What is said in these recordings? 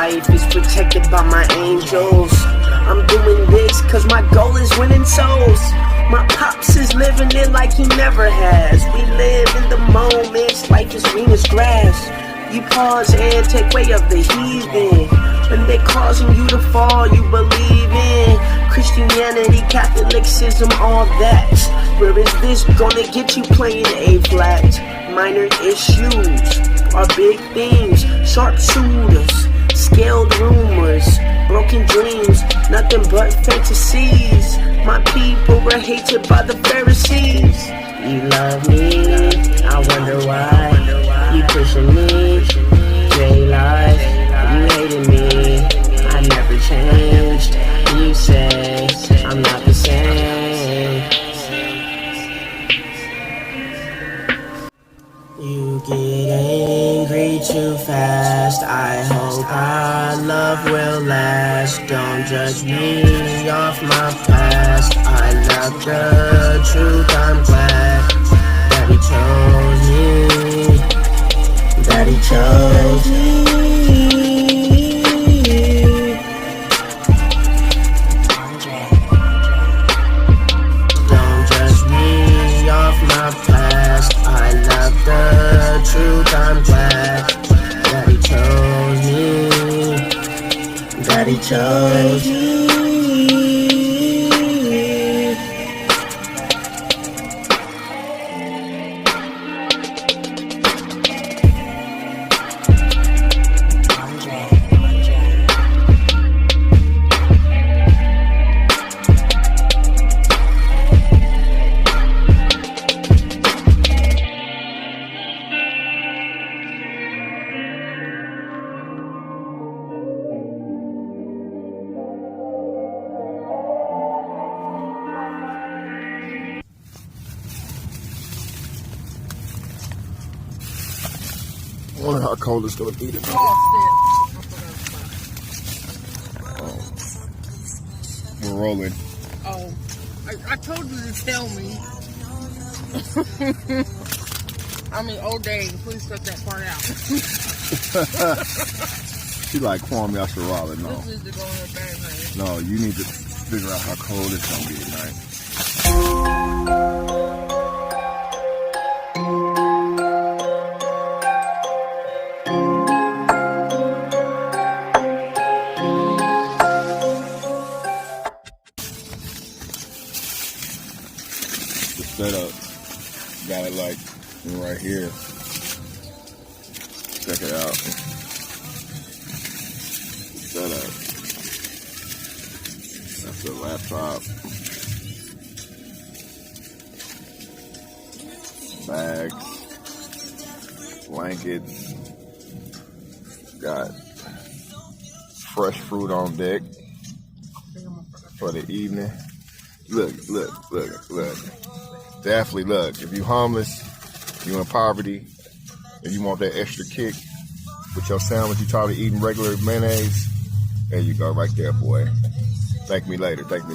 life is protected by my angels. I'm doing this cause my goal is winning souls. My pops is living it like he never has. We live in the moments, life is green as grass. You pause and take way of the heathen. When they're causing you to fall, you believe in Christianity, Catholicism, all that. Where is this gonna get you playing A flat? Minor issues are big things. Sharpshooters, scaled rumors, broken dreams, nothing but fantasies. My people were hated by the Pharisees. You love me, I wonder why. You pushing me, J-Life, you hated me, I never changed. You say I'm not the same. You get angry too fast. I hope our love will last. Don't judge me off my past. I love the truth, I'm glad that he chose me. That he chose me. Don't judge me off my past. I love the truth, I'm glad that he chose me. That he chose me. I wonder how cold it's gonna be tonight. We're rolling. Oh, I told you to tell me. I mean, oh dang, please cut that part out. She like Kwame Asherala, no. This is to go in the bag, honey. No, you need to figure out how cold it's gonna be tonight. Setup, got it like right here. Check it out. Setup. That's the laptop. Bags, blankets. Got fresh fruit on deck for the evening. Look. Definitely look, if you homeless, you in poverty, and you want that extra kick with your sandwich, you tired of eating regular mayonnaise, there you go, right there, boy. Thank me later. Look, you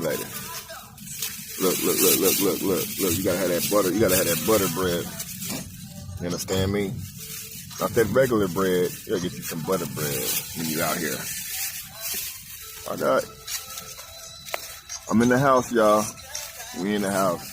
gotta have that butter, butter bread. You understand me? Not that regular bread, you gotta get you some butter bread when you out here. Alright. I'm in the house, y'all. We in the house.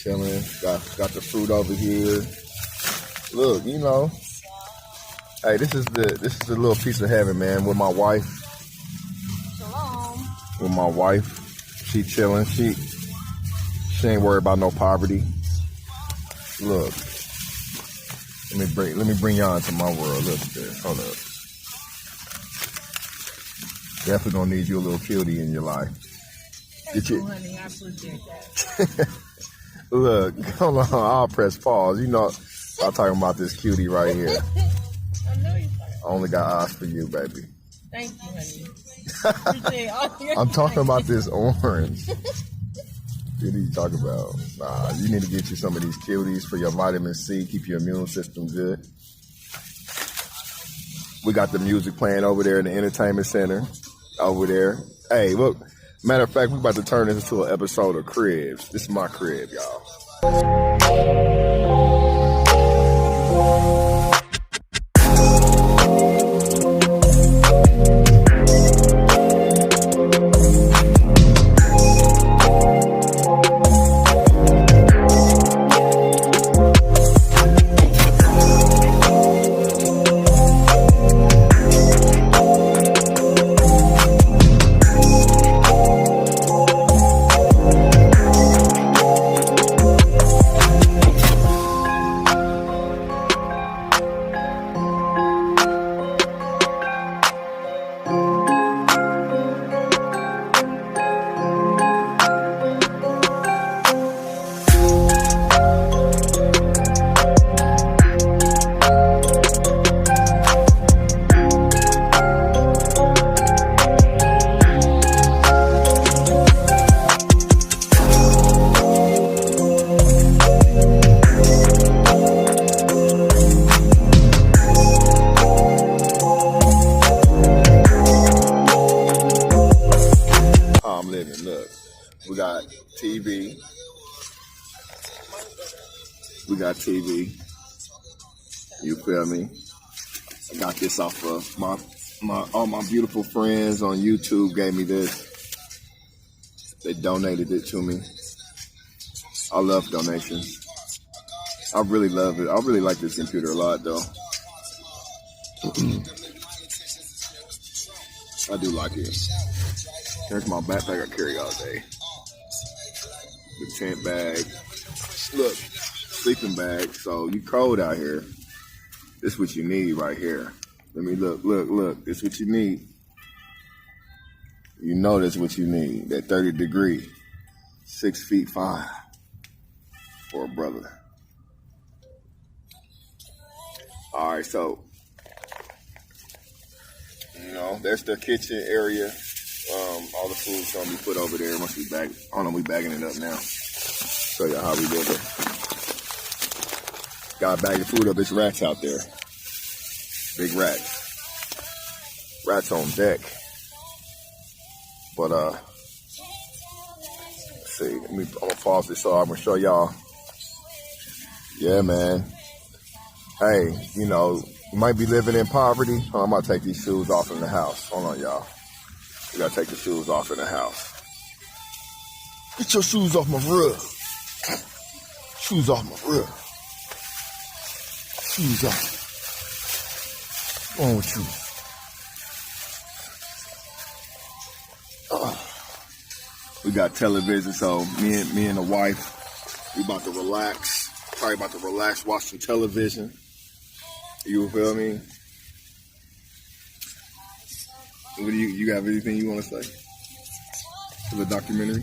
Chilling. Got the fruit over here. Look, you know. Hey, this is a little piece of heaven, man. With my wife. Shalom. With my wife, she chilling. She ain't worried about no poverty. Look. Let me bring y'all into my world. Look at this. Hold up. Definitely gonna need you a little cutie in your life. Thank you, honey. I appreciate that. Look, hold on, I'll press pause. You know, I'm talking about this cutie right here. I know you're I only got eyes for you, baby. Thank you, honey. Appreciate all your I'm talking about this orange. What are you talking about? Nah, you need to get you some of these cuties for your vitamin C, keep your immune system good. We got the music playing over there in the entertainment center over there. Hey, look, matter of fact, we about to turn this into an episode of Cribs. This is my crib, y'all. I'm living. Look, we got TV. We got TV. You feel me? I got this off of all my beautiful friends on YouTube gave me this. They donated it to me. I love donations. I really love it. I really like this computer a lot, though. I do like it. Here's my backpack I carry all day. The tent bag. Look, sleeping bag. So you cold out here. This is what you need right here. Let me look. This is what you need. You know that's what you need. That 30 degree. 6'5" for a brother. All right, so you know, there's the kitchen area. All the food's gonna be put over there. Must be back. Oh no, we bagging it up now. Show you how we do it. Gotta bag the food up. There's rats out there. Big rats. Rats on deck. But let's see. I'm gonna pause this so I'm gonna show y'all. Yeah, man. Hey, you know, you might be living in poverty. Oh, I'm gonna take these shoes off in the house. Hold on, y'all. We gotta take the shoes off in the house. Get your shoes off my rug. Shoes off my rug. Shoes off. What's wrong with you? We got television, so me and the wife, we about to relax. Probably about to relax, watch some television. You feel me? What do you have anything you want to say for the documentary?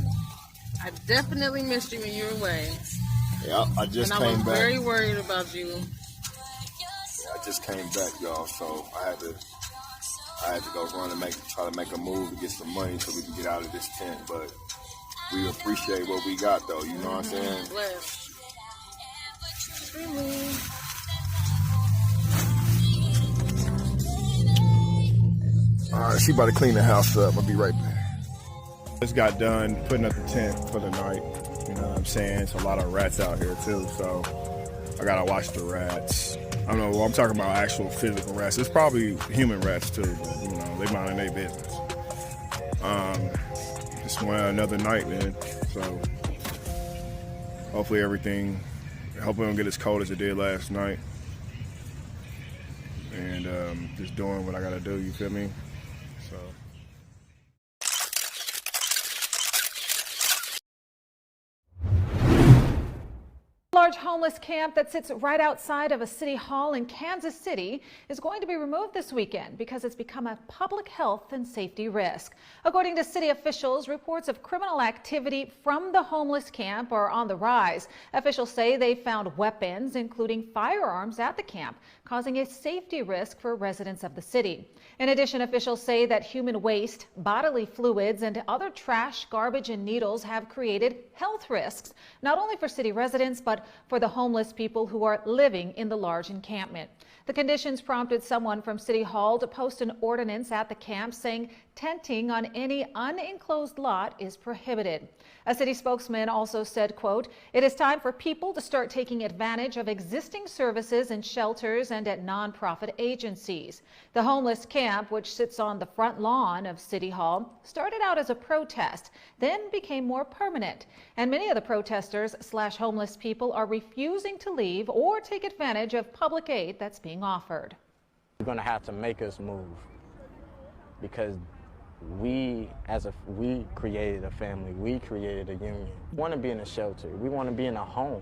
I definitely missed you when you were away. Yeah, I just came back. And I was very worried about you. Yeah, I just came back, y'all, so I had to go run and try to make a move to get some money so we can get out of this tent. But we appreciate what we got, though. You know what I'm saying? Bless. Really? All right, she about to clean the house up. I'll be right back. Just got done putting up the tent for the night. You know what I'm saying? It's a lot of rats out here too, so I gotta watch the rats. I don't know. Well, I'm talking about actual physical rats. It's probably human rats too, but you know they minding their business. Just another night, man. So hopefully everything. Hopefully it don't get as cold as it did last night. And just doing what I gotta do. You feel me? So. Large homeless camp that sits right outside of a city hall in Kansas City is going to be removed this weekend because it's become a public health and safety risk. According to city officials, reports of criminal activity from the homeless camp are on the rise. Officials say they found weapons, including firearms, at the camp, causing a safety risk for residents of the city. In addition, officials say that human waste, bodily fluids, and other trash, garbage, and needles have created health risks, not only for city residents, but for the homeless people who are living in the large encampment. The conditions prompted someone from City Hall to post an ordinance at the camp saying tenting on any unenclosed lot is prohibited. A city spokesman also said, quote, "It is time for people to start taking advantage of existing services in shelters and at nonprofit agencies." The homeless camp, which sits on the front lawn of City Hall, started out as a protest, then became more permanent. And many of the protesters/homeless people are refusing to leave or take advantage of public aid that's being offered. You're going to have to make us move because we created a family, we created a union. We want to be in a shelter, we want to be in a home.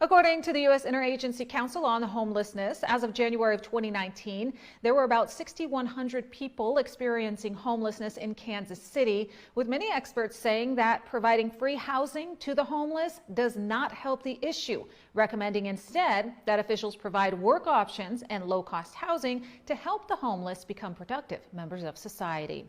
According to the U.S. Interagency Council on Homelessness, as of January of 2019, there were about 6,100 people experiencing homelessness in Kansas City, with many experts saying that providing free housing to the homeless does not help the issue, recommending instead that officials provide work options and low-cost housing to help the homeless become productive members of society.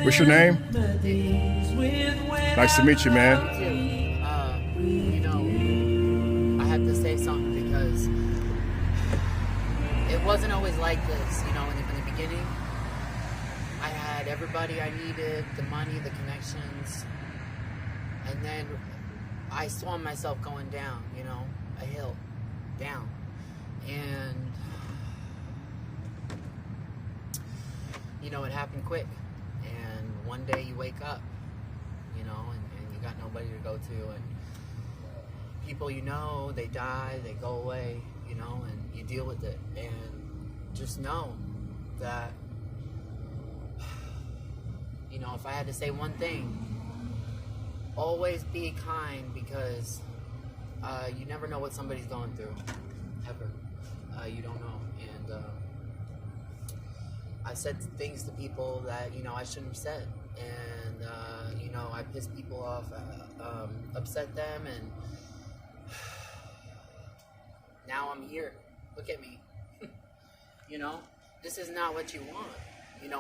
What's your name? Nice to meet you, man. You know, I have to say something because it wasn't always like this. You know, in the beginning, I had everybody I needed, the money, the connections, and then I saw myself going down, you know, a hill, down. And, you know, it happened quick. And one day you wake up, you know, and you got nobody to go to. And people you know, they die, they go away, you know, and you deal with it. And just know that, you know, if I had to say one thing, always be kind, because you never know what somebody's going through. ever. You don't know. And I've said things to people that, I shouldn't have said. And, I pissed people off, upset them, and now I'm here. Look at me. This is not what you want.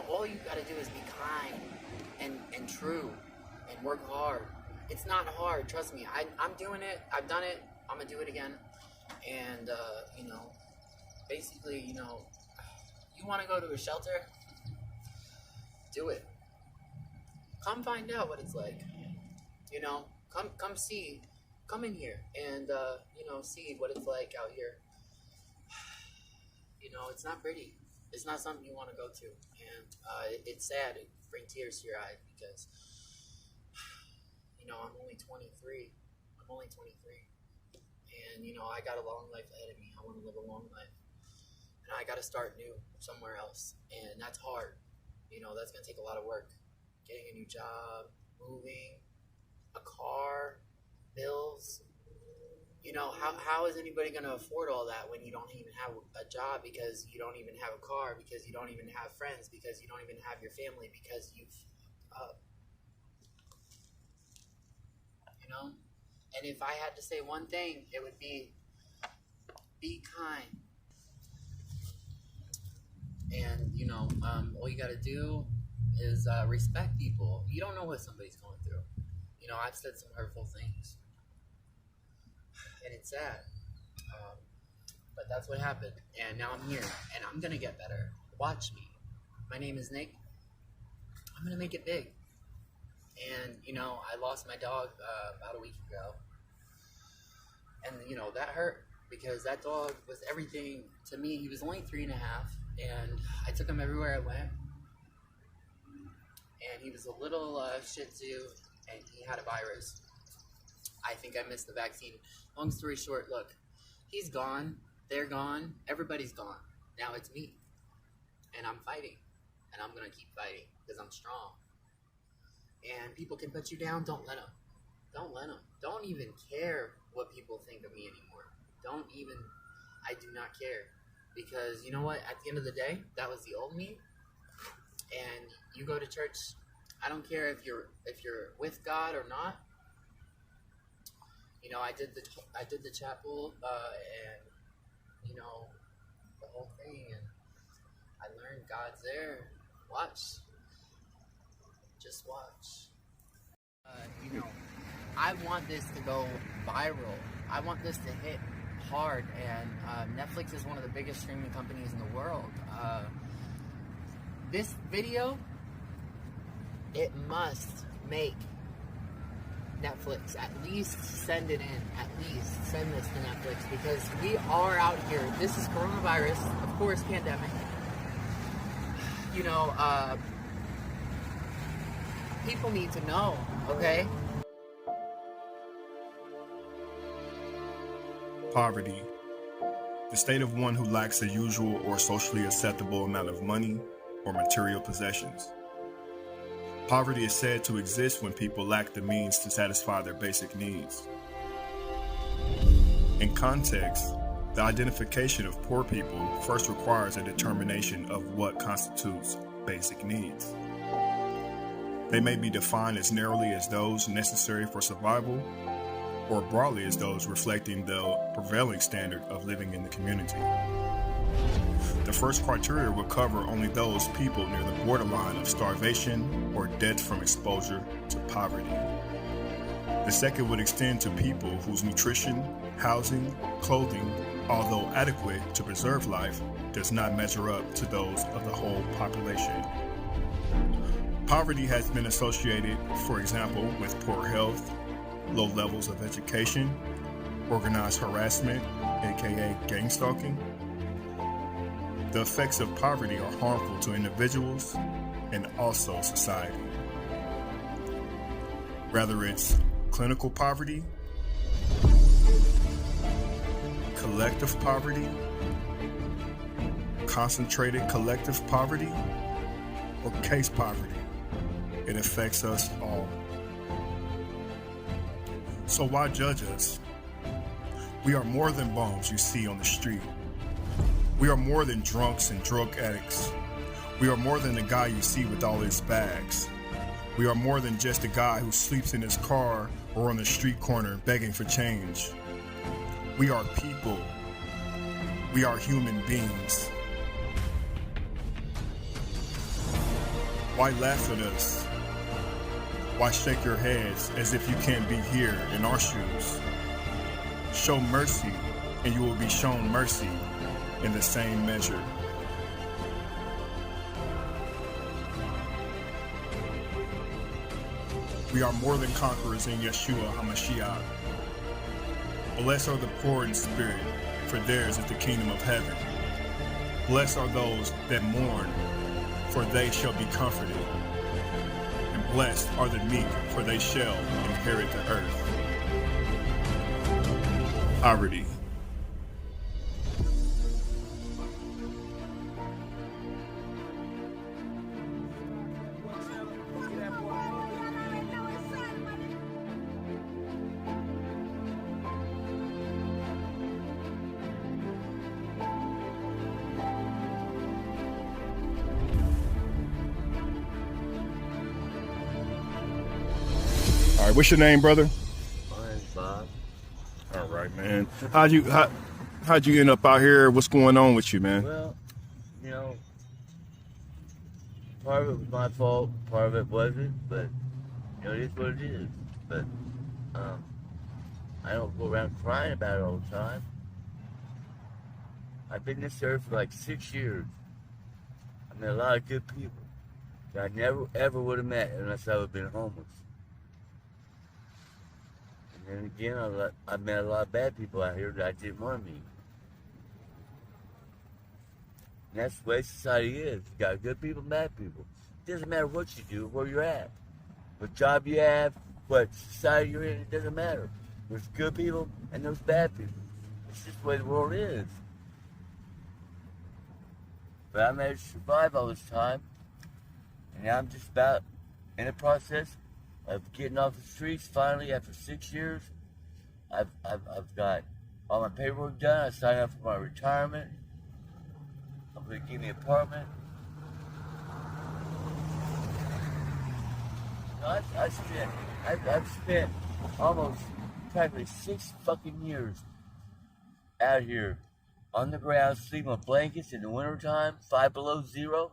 All you gotta do is be kind and true and work hard. It's not hard, trust me. I'm doing it. I've done it. I'm gonna do it again. And, basically, you want to go to a shelter? Do it. Come find out what it's like. Come see. Come in here and, see what it's like out here. It's not pretty. It's not something you want to go to. And it's sad. It brings tears to your eyes because, I'm only 23. And, I got a long life ahead of me. I want to live a long life. And I got to start new somewhere else. And that's hard. That's going to take a lot of work. Getting a new job, moving, a car, bills. How is anybody going to afford all that when you don't even have a job, because you don't even have a car, because you don't even have friends, because you don't even have your family, because you've And if I had to say one thing, it would be kind. And, all you got to do is respect people. You don't know what somebody's going through. I've said some hurtful things. And it's sad. But that's what happened. And now I'm here. And I'm going to get better. Watch me. My name is Nick. I'm going to make it big. And, I lost my dog about a week ago. And, that hurt. Because that dog was everything to me. He was only 3.5. And I took him everywhere I went. And he was a little Shih Tzu. And he had a virus. I think I missed the vaccine. Long story short, look. He's gone. They're gone. Everybody's gone. Now it's me. And I'm fighting. And I'm going to keep fighting. Because I'm strong. And people can put you down. Don't let them. Don't let them. Don't even care what people think of me anymore. Don't even. I do not care. Because you know what? At the end of the day, that was the old me. And you go to church. I don't care if you're with God or not. I did the chapel and the whole thing, and I learned God's there. Watch. Just watch. I want this to go viral. I want this to hit hard, and Netflix is one of the biggest streaming companies in the world. This video, it must make Netflix at least send it in. At least send this to Netflix, because we are out here. This is coronavirus, of course, pandemic. People need to know, okay? Poverty, the state of one who lacks the usual or socially acceptable amount of money or material possessions. Poverty is said to exist when people lack the means to satisfy their basic needs. In context, the identification of poor people first requires a determination of what constitutes basic needs. They may be defined as narrowly as those necessary for survival, or broadly as those reflecting the prevailing standard of living in the community. The first criteria will cover only those people near the borderline of starvation or death from exposure to poverty. The second would extend to people whose nutrition, housing, clothing, although adequate to preserve life, does not measure up to those of the whole population. Poverty has been associated, for example, with poor health, low levels of education, organized harassment, aka gang stalking. The effects of poverty are harmful to individuals and also society. Whether it's clinical poverty, collective poverty, concentrated collective poverty, or case poverty, it affects us all. So why judge us? We are more than bums you see on the street. We are more than drunks and drug addicts. We are more than the guy you see with all his bags. We are more than just a guy who sleeps in his car or on the street corner begging for change. We are people. We are human beings. Why laugh at us? Why shake your heads as if you can't be here in our shoes? Show mercy, and you will be shown mercy in the same measure. We are more than conquerors in Yeshua HaMashiach. Blessed are the poor in spirit, for theirs is the kingdom of heaven. Blessed are those that mourn, for they shall be comforted. And blessed are the meek, for they shall inherit the earth. Poverty. All right, what's your name, brother? Mine's Bob. All right, man. How'd you end up out here? What's going on with you, man? Well, you know, part of it was my fault, part of it wasn't, but you know, it is what it is. But I don't go around crying about it all the time. I've been this earth for like 6 years. I met a lot of good people that I never ever would have met unless I would have been homeless. And then again, I met a lot of bad people out here that I didn't want to meet. And that's the way society is. You got good people, bad people. It doesn't matter what you do, where you're at. What job you have, what society you're in, it doesn't matter. There's good people and there's bad people. It's just the way the world is. But I managed to survive all this time. And now I'm just about in the process of getting off the streets finally after 6 years. I've got all my paperwork done. I signed up for my retirement. I'm going to give me an apartment. I've spent almost practically 6 fucking years out here on the ground, sleeping on blankets in the wintertime, 5 below zero.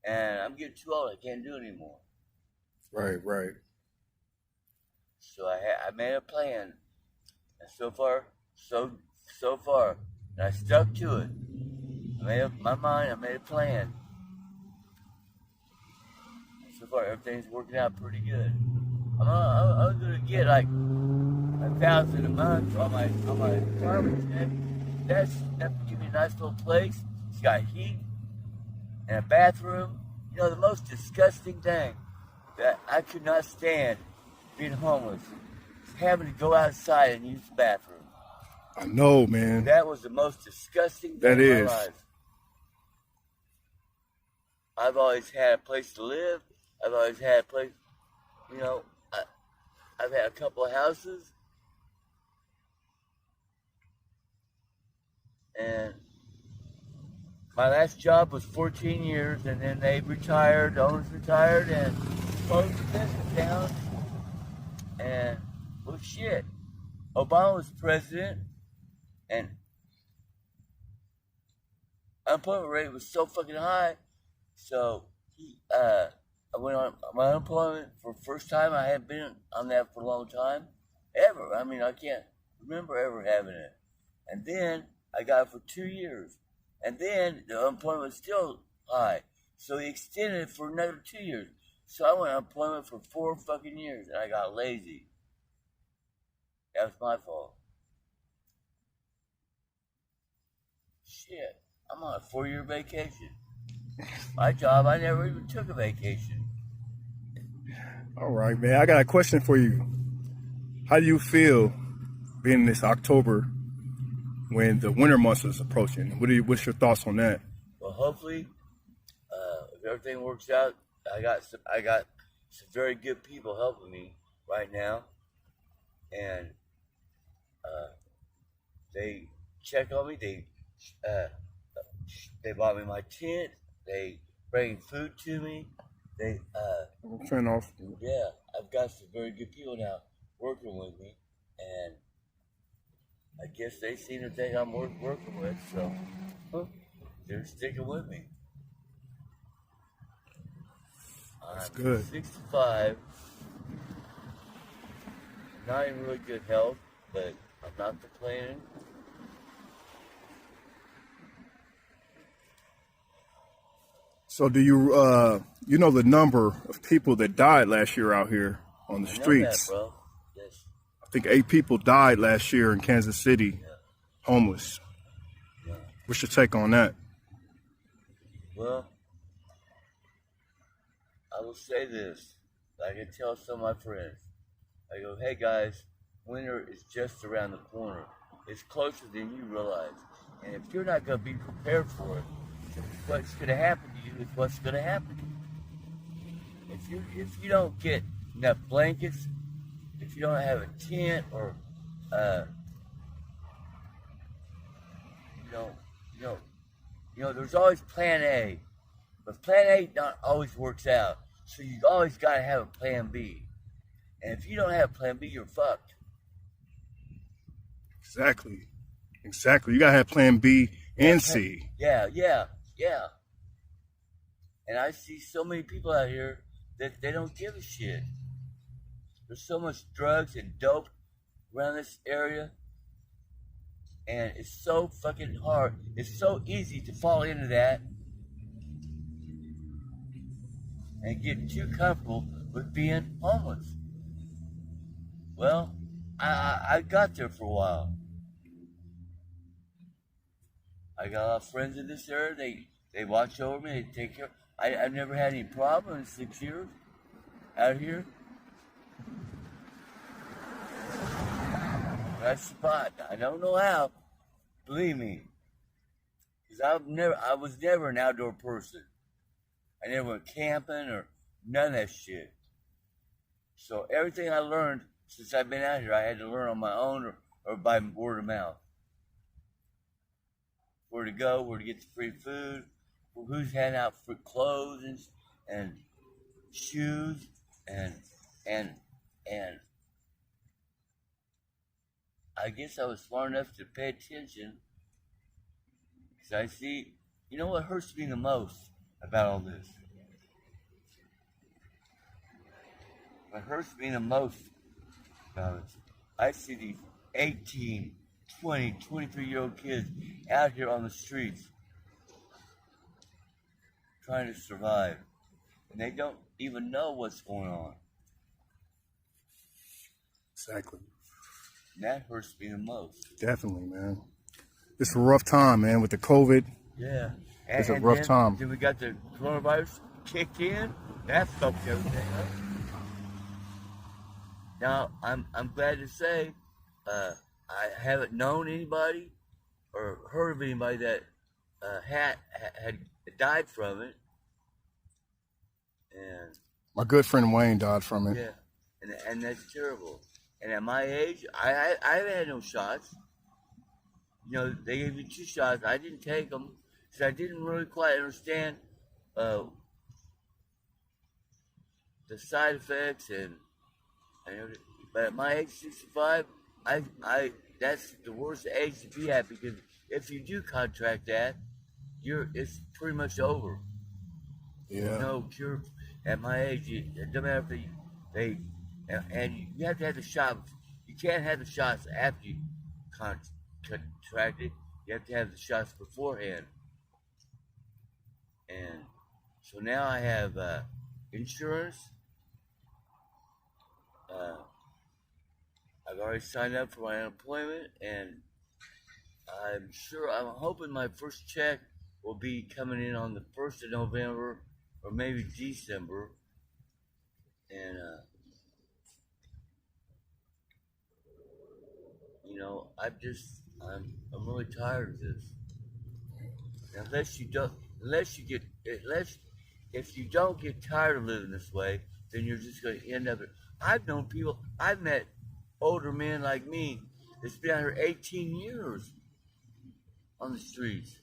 And I'm getting too old. I can't do it anymore. Right. So I made a plan, and so far, and I stuck to it. I made up my mind. I made a plan. So far, everything's working out pretty good. I'm gonna get like $1,000 a month on my garbage check. That would give me a nice little place. It's got heat and a bathroom. You know, the most disgusting thing that I could not stand being homeless is having to go outside and use the bathroom. I know, man. That was the most disgusting thing in my life. I've always had a place to live. I've always had a place, you know, I've had a couple of houses. And my last job was 14 years, and then they retired, the owners retired, and closed the business down. And, well, shit. Obama was president, and unemployment rate was so fucking high. So, I went on my unemployment for the first time. I hadn't been on that for a long time. Ever. I mean, I can't remember ever having it. And then I got it for 2 years. And then the unemployment was still high. So he extended it for another 2 years. So I went on unemployment for 4 fucking years, and I got lazy. That was my fault. Shit. I'm on a 4-year vacation. My job, I never even took a vacation. All right, man. I got a question for you. How do you feel being this October when the winter months is approaching? What's your thoughts on that? Well, hopefully, if everything works out, I got some very good people helping me. right now, and they check on me. They bought me my tent. They bring food to me. They Turn off. yeah, I've got some very good people now working with me, and I guess they seem to think I'm worth working with, so they're sticking with me. That's I'm good. 65, not in really good health, but I'm not complaining. So do you you know the number of people that died last year out here on the I know that, streets? bro. Yes. I think 8 people died last year in Kansas City, homeless. Yeah. What's your take on that? Well, I will say this. I can tell some of my friends. I go, hey guys, winter is just around the corner. It's closer than you realize. And if you're not going to be prepared for it, what's going to happen to you is what's going to happen. If you don't get enough blankets, if you don't have a tent, or there's always Plan A, but Plan A not always works out. So you always got to have a Plan B. And if you don't have Plan B, you're fucked. Exactly. You gotta have Plan B and C. Yeah. And I see so many people out here that they don't give a shit. There's so much drugs and dope around this area, and it's so fucking hard. It's so easy to fall into that and get too comfortable with being homeless. Well, I got there for a while. I got a lot of friends in this area. They watch over me. They take care. I've never had any problem in 6 years out here. That spot. I don't know how. Believe me, because I was never an outdoor person. I never went camping or none of that shit. So everything I learned since I've been out here, I had to learn on my own or by word of mouth. Where to go, where to get the free food, who's handing out free clothes and shoes and I guess I was smart enough to pay attention, because I see, you know what hurts me the most about all this? What hurts me the most about it, I see these 18, 20, 23-year-old kids out here on the streets trying to survive, and they don't even know what's going on. Exactly. And that hurts me the most. Definitely, man. It's a rough time, man, with the COVID. Yeah. It's a rough time. Then we got the coronavirus kicked in. That fucked everything up. Now, I'm glad to say I haven't known anybody or heard of anybody that had died from it. And My good friend Wayne died from it. yeah, and that's terrible. And at my age, I haven't had no shots. You know, they gave me 2 shots. I didn't take them because I didn't really quite understand the side effects and but at my age, 65, I that's the worst age to be at, because if you do contract that, it's pretty much over. Yeah. There's no cure at my age. It doesn't matter if and you have to have the shot. You can't have the shots after you contract it. You have to have the shots beforehand. And so now I have insurance. I've already signed up for my unemployment, and I'm hoping my first check will be coming in on the 1st of November or maybe December. And you know, I'm really tired of this. If you don't get tired of living this way, then you're just going to end up I've known people, I've met older men like me that's been out here 18 years on the streets.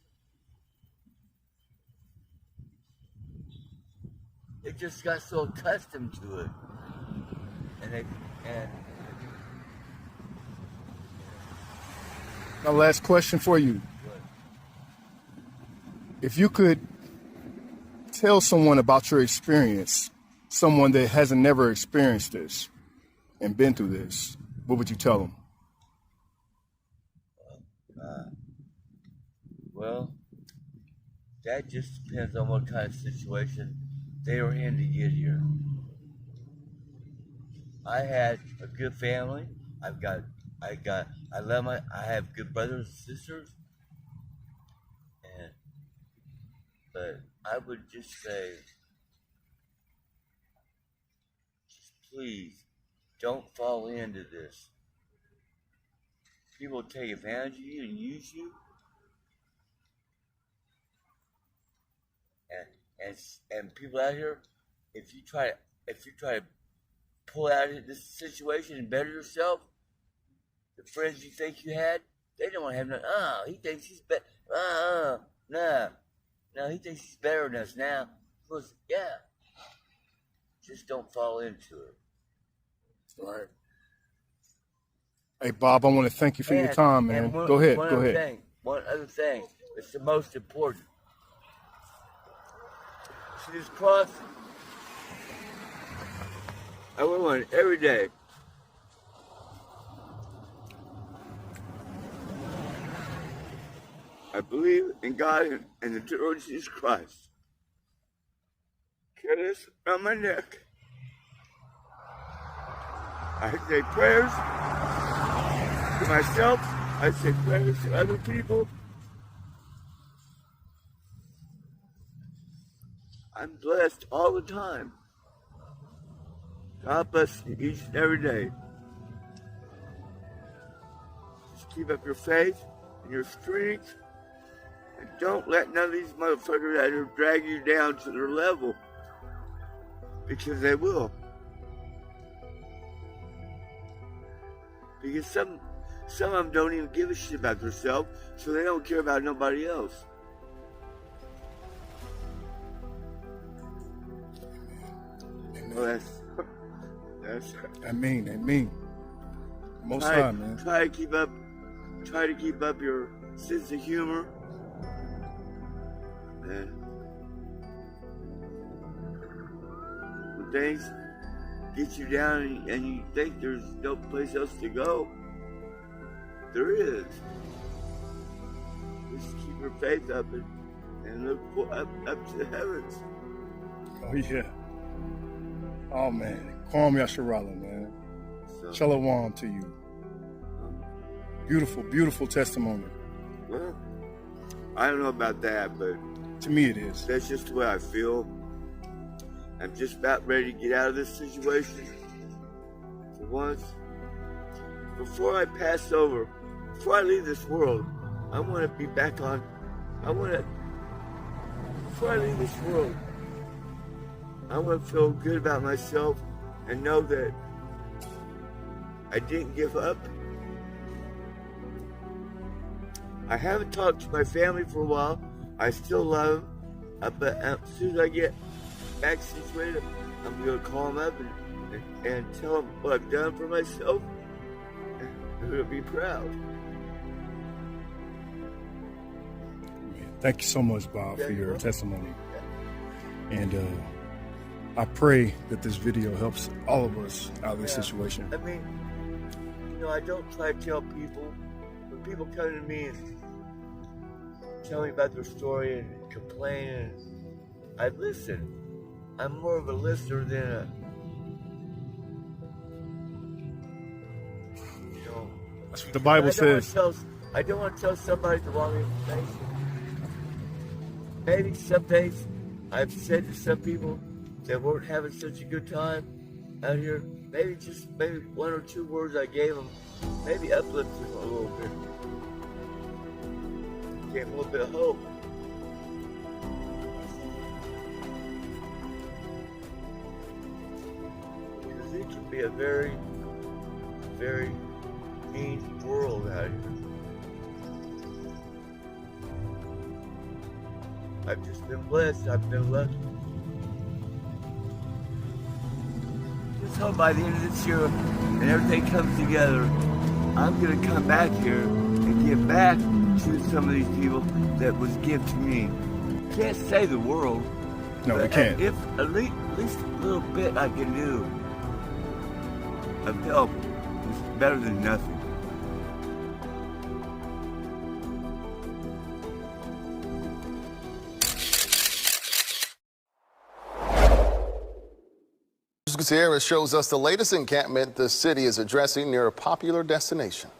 They just got so accustomed to it. And My last question for you. If you could tell someone about your experience, someone that hasn't never experienced this and been through this, what would you tell them? well, that just depends on what kind of situation they were in to get here. I had a good family. I have good brothers and sisters. But I would just say, just please don't fall into this. People take advantage of you and use you. And people out here, if you try to pull out of this situation and better yourself, the friends you think you had, they don't want to have nothing. He thinks he's better. No, he thinks he's better than us now. Because, yeah, just don't fall into it. All right. Hey, Bob, I want to thank you for your time, man. Go ahead. One other thing. It's the most important. See this cross? I wear one every day. I believe in God and the Lord Jesus Christ. Carry this around my neck. I say prayers to myself. I say prayers to other people. I'm blessed all the time. God bless you each and every day. Just keep up your faith and your strength. And don't let none of these motherfuckers out here drag you down to their level. Because they will. Because some of them don't even give a shit about themselves, so they don't care about nobody else. Well, that's Amen. Most high, man. Try to keep up your sense of humor. And when things get you down and you think there's no place else to go, there is. Just keep your faith up and look up to the heavens. Oh, yeah. Oh, man. Kwam Yasharala, man. Shalom to you. Beautiful, beautiful testimony. Well, I don't know about that, but to me it is. That's just the way I feel. I'm just about ready to get out of this situation for once. Before I pass over, before I leave this world, I want to be back on. Before I leave this world, I want to feel good about myself and know that I didn't give up. I haven't talked to my family for a while. I still love them. But as soon as I get back situated, I'm going to call them up and tell them what I've done for myself. They're going to be proud. Thank you so much, Bob, for your testimony. And I pray that this video helps all of us out of this situation. I mean, I don't try to tell people. When people come to me and tell me about their story and complain, I listen. I'm more of a listener than a, That's what the Bible says. I don't want to tell somebody the wrong information. Maybe some days I've said to some people that weren't having such a good time out here, maybe one or two words I gave them, maybe uplifted them a little bit. Gave them a little bit of hope. Because it can be a very, very mean world out here. I've just been blessed. I've been lucky. Just hope by the end of this year and everything comes together, I'm going to come back here and give back to some of these people that was given to me. Can't save the world. No, we can't. If at least a little bit I can do of help is better than nothing. Gutierrez shows us the latest encampment the city is addressing near a popular destination.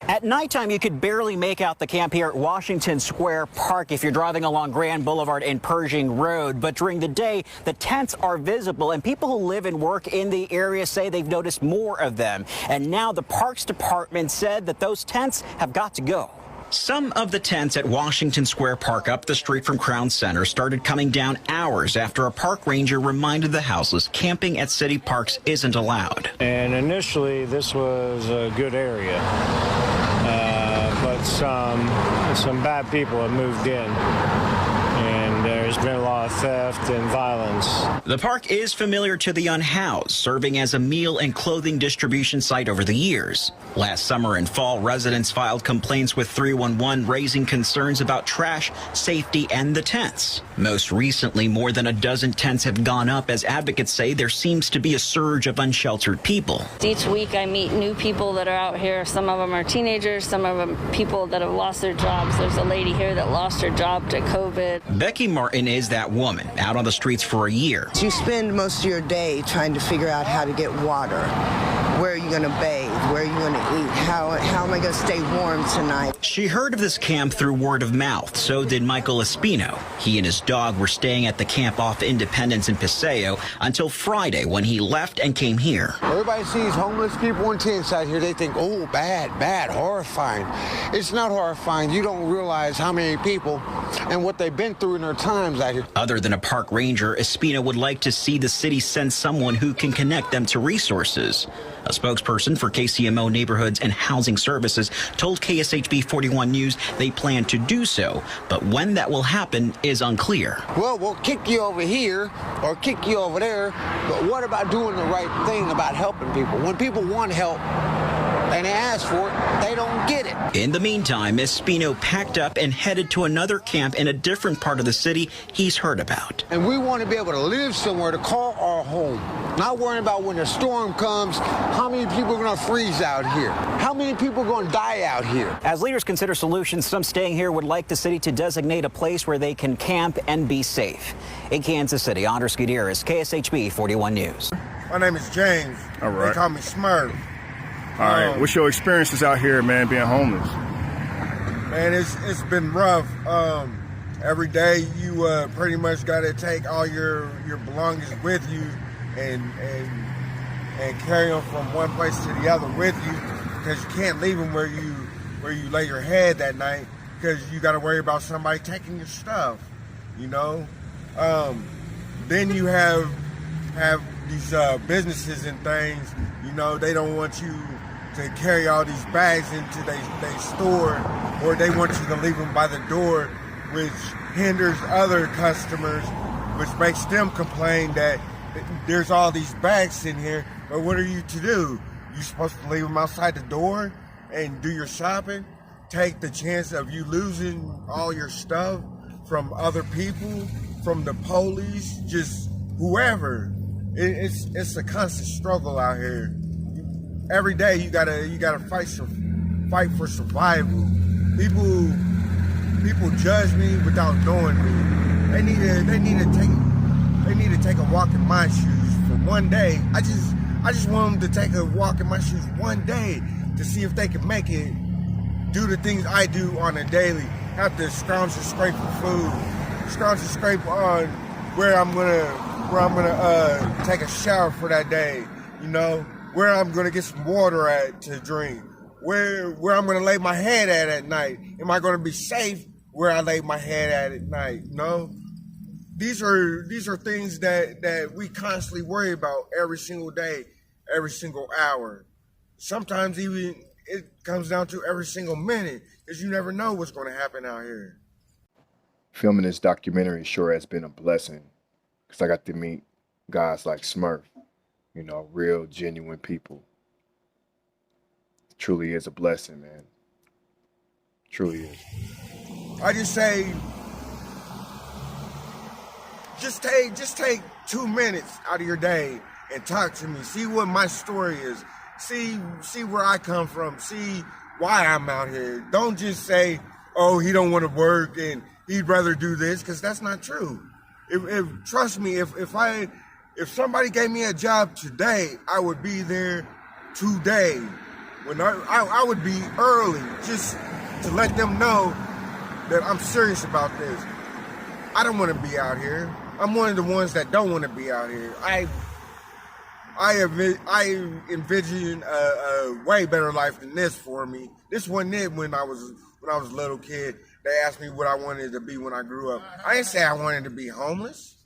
At nighttime, you could barely make out the camp here at Washington Square Park if you're driving along Grand Boulevard and Pershing Road. But during the day, the tents are visible, and people who live and work in the area say they've noticed more of them. And now the Parks Department said that those tents have got to go. Some of the tents at Washington Square Park up the street from Crown Center started coming down hours after a park ranger reminded the houses camping at city parks isn't allowed. And initially, this was a good area, but some bad people have moved in, and there's been a lot of theft and violence. The park is familiar to the unhoused, serving as a meal and clothing distribution site over the years. Last summer and fall, residents filed complaints with 311, raising concerns about trash, safety, and the tents. Most recently, more than a dozen tents have gone up as advocates say there seems to be a surge of unsheltered people. Each week I meet new people that are out here. Some of them are teenagers, some of them people that have lost their jobs. There's a lady here that lost her job to COVID. Becky Martin is that woman, out on the streets for a year. You spend most of your day trying to figure out how to get water. Where are you going to bathe? Where are you going to eat? How am I going to stay warm tonight? She heard of this camp through word of mouth. So did Michael Espino. He and his dog were staying at the camp off Independence in Paseo until Friday when he left and came here. Everybody sees homeless people in tents out here. They think, oh, bad, horrifying. It's not horrifying. You don't realize how many people and what they've been through in their times out here. Other than a park ranger, Espino would like to see the city send someone who can connect them to resources. A spokesperson for KCMO Neighborhoods and Housing Services told KSHB 41 News they plan to do so, but when that will happen is unclear. Well, we'll kick you over here or kick you over there, but what about doing the right thing about helping people? When people want help and they ask for it, they don't get it. In the meantime, Espino packed up and headed to another camp in a different part of the city he's heard about. And we want to be able to live somewhere to call our home. Not worrying about when a storm comes, how many people are going to freeze out here? How many people are going to die out here? As leaders consider solutions, some staying here would like the city to designate a place where they can camp and be safe. In Kansas City, Andres Gutierrez, KSHB 41 News. My name is James. All right. They call me Smurf. All right. What's your experiences out here, man, being homeless? Man, it's been rough. Every day you pretty much got to take all your belongings with you and carry them from one place to the other with you, because you can't leave them where you lay your head that night, because you got to worry about somebody taking your stuff, you know. Then you have these businesses and things, you know, they don't want you to carry all these bags into their store, or they want you to leave them by the door, which hinders other customers, which makes them complain that there's all these bags in here. But what are you to do? You supposed to leave them outside the door and do your shopping? Take the chance of you losing all your stuff from other people, from the police, just whoever. It's a constant struggle out here. Every day you gotta fight for survival. People judge me without knowing me. They need to take a walk in my shoes for one day. I just want them to take a walk in my shoes one day to see if they can make it, do the things I do on a daily. Have to scrounge and scrape for food, scrounge and scrape on where I'm gonna take a shower for that day. You know, where I'm gonna get some water at to drink, where I'm gonna lay my head at night. Am I gonna be safe where I lay my head at night? You know, these are things that we constantly worry about every single day. every single hour. Sometimes even it comes down to every single minute, because you never know what's going to happen out here. Filming this documentary sure has been a blessing, because I got to meet guys like Smurf, you know, real, genuine people. It truly is a blessing, man. Truly is. I just say, just take 2 minutes out of your day and talk to me. See what my story is. See where I come from. See why I'm out here. Don't just say, oh, he don't want to work and he'd rather do this, because that's not true. Trust me, if somebody gave me a job today, I would be there today. When I would be early, just to let them know that I'm serious about this. I don't want to be out here. I'm one of the ones that don't want to be out here. I envision a way better life than this for me. This wasn't it when I was a little kid. They asked me what I wanted to be when I grew up. I didn't say I wanted to be homeless.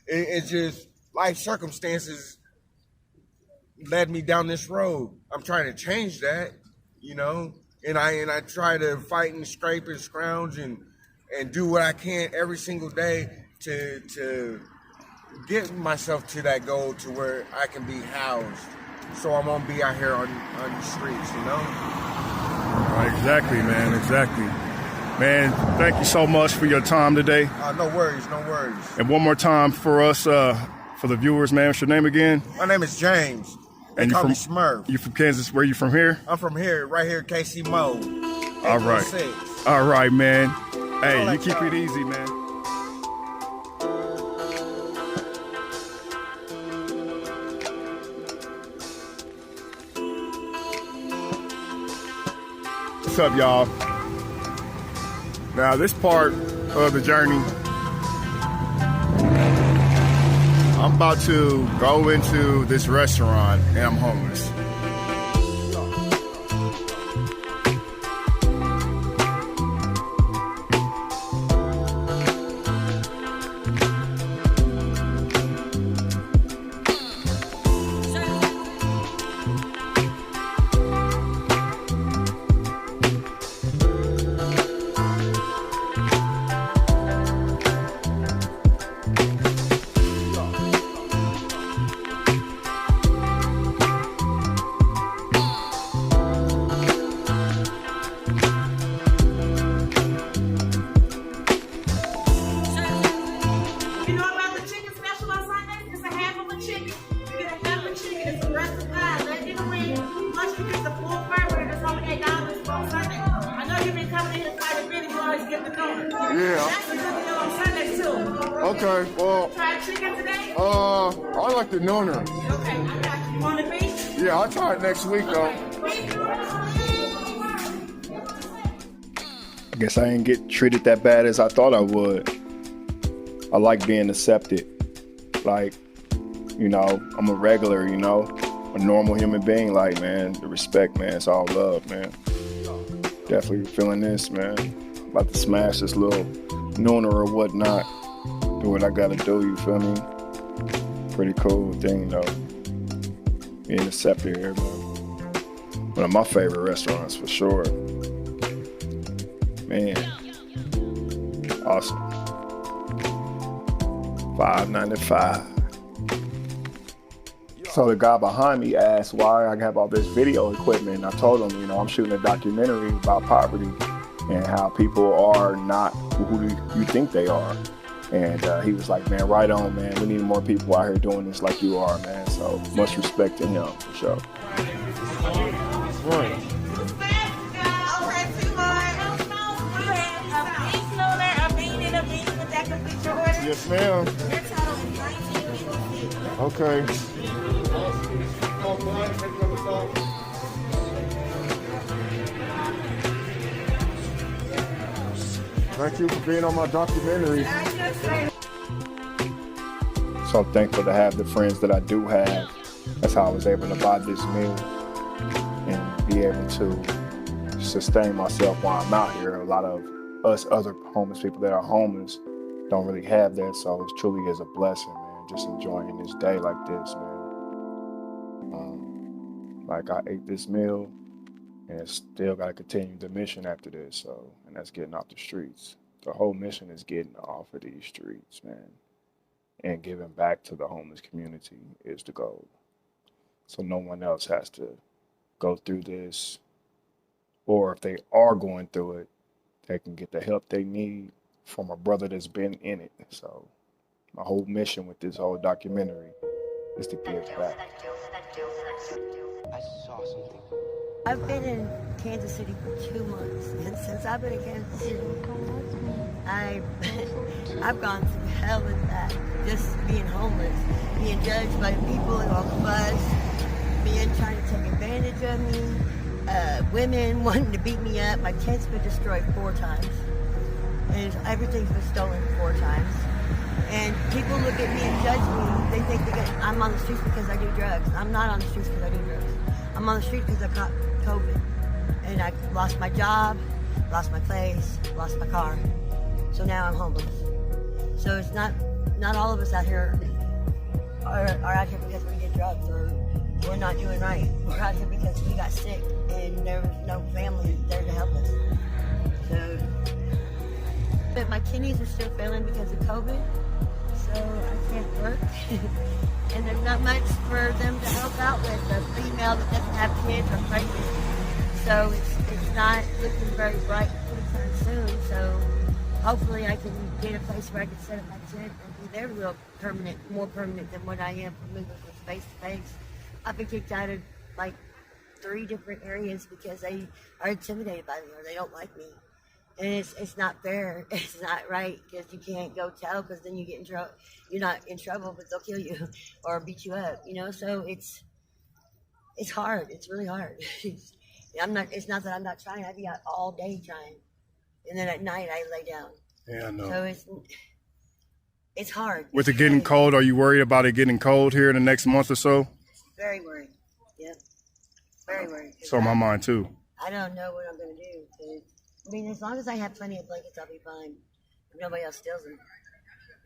It's just life circumstances led me down this road. I'm trying to change that, you know, and I try to fight and scrape and scrounge and do what I can every single day to get myself to that goal to where I can be housed, so I won't be out here on the streets, you know? Exactly, man, exactly. Man, thank you so much for your time today. No worries, no worries. And one more time for us, for the viewers, man, what's your name again? My name is James. They And call me Smurf. You from Kansas? Where you from here? I'm from here, right here, KC Mo. All right. 816. All right, man. Hey, you keep it easy, man. What's up, y'all? Now, this part of the journey, I'm about to go into this restaurant and I'm homeless. Okay, well, try chicken today? I like the nooner. Okay, I got you. You want the beef? Yeah, I'll try it next week, though. I guess I didn't get treated that bad as I thought I would. I like being accepted. Like, you know, I'm a regular, you know, a normal human being. Like, man, the respect, man, it's all love, man. Definitely feeling this, man. About to smash this little nooner or whatnot. Do what I gotta do, you feel me? Pretty cool thing, though. Being accepted here, man. One of my favorite restaurants, for sure. Man, awesome. $5.95. So the guy behind me asked why I have all this video equipment. And I told him, you know, I'm shooting a documentary about poverty and how people are not who you think they are. And he was like, man, right on, man. We need more people out here doing this like you are, man. So much respect to him, for sure. Right. Yes, ma'am. Okay. Thank you for being on my documentary. So thankful to have the friends that I do have. That's how I was able to buy this meal and be able to sustain myself while I'm out here. A lot of us other homeless people that are homeless don't really have that, so it truly is a blessing, man. Just enjoying this day like this, man. Like, I ate this meal and still got to continue the mission after this. So, and that's getting off the streets. The whole mission is getting off of these streets, man, and giving back to the homeless community is the goal. So no one else has to go through this, or if they are going through it, they can get the help they need from a brother that's been in it. So my whole mission with this whole documentary is to give back. I saw something. I've been in Kansas City for 2 months, and since I've been in Kansas City, I've gone through hell and back, just being homeless, being judged by the people who on the bus, men trying to take advantage of me, women wanting to beat me up. My tent's been destroyed 4 times, and everything's been stolen 4 times. And people look at me and judge me. They think I'm on the streets because I do drugs. I'm not on the streets because I do drugs. I'm on the street because I caught COVID. And I lost my job, lost my place, lost my car. So now I'm homeless. So it's not all of us out here are out here because we did drugs or we're not doing right. We're out here because we got sick and there was no family there to help us. So, but my kidneys are still failing because of COVID. So I can't work. And there's not much for them to help out with. A female that doesn't have kids or pregnant. So it's not looking very bright anytime soon. So hopefully I can get a place where I can set up my tent and be there real permanent, more permanent than what I am from moving from face to face. I've been kicked out of like 3 different areas because they are intimidated by me or they don't like me. And it's not fair. It's not right because you can't go tell because then you get in trouble. You're not in trouble, but they'll kill you or beat you up. You know, so it's hard. It's really hard. It's not that I'm not trying. I'd be out all day trying, and then at night I lay down. Yeah, I know. So it's hard. With it getting cold, are you worried about it getting cold here in the next month or so? Very worried. Yep. Very worried. So my mind too. I don't know what I'm gonna do. I mean, as long as I have plenty of blankets, I'll be fine. If nobody else steals them.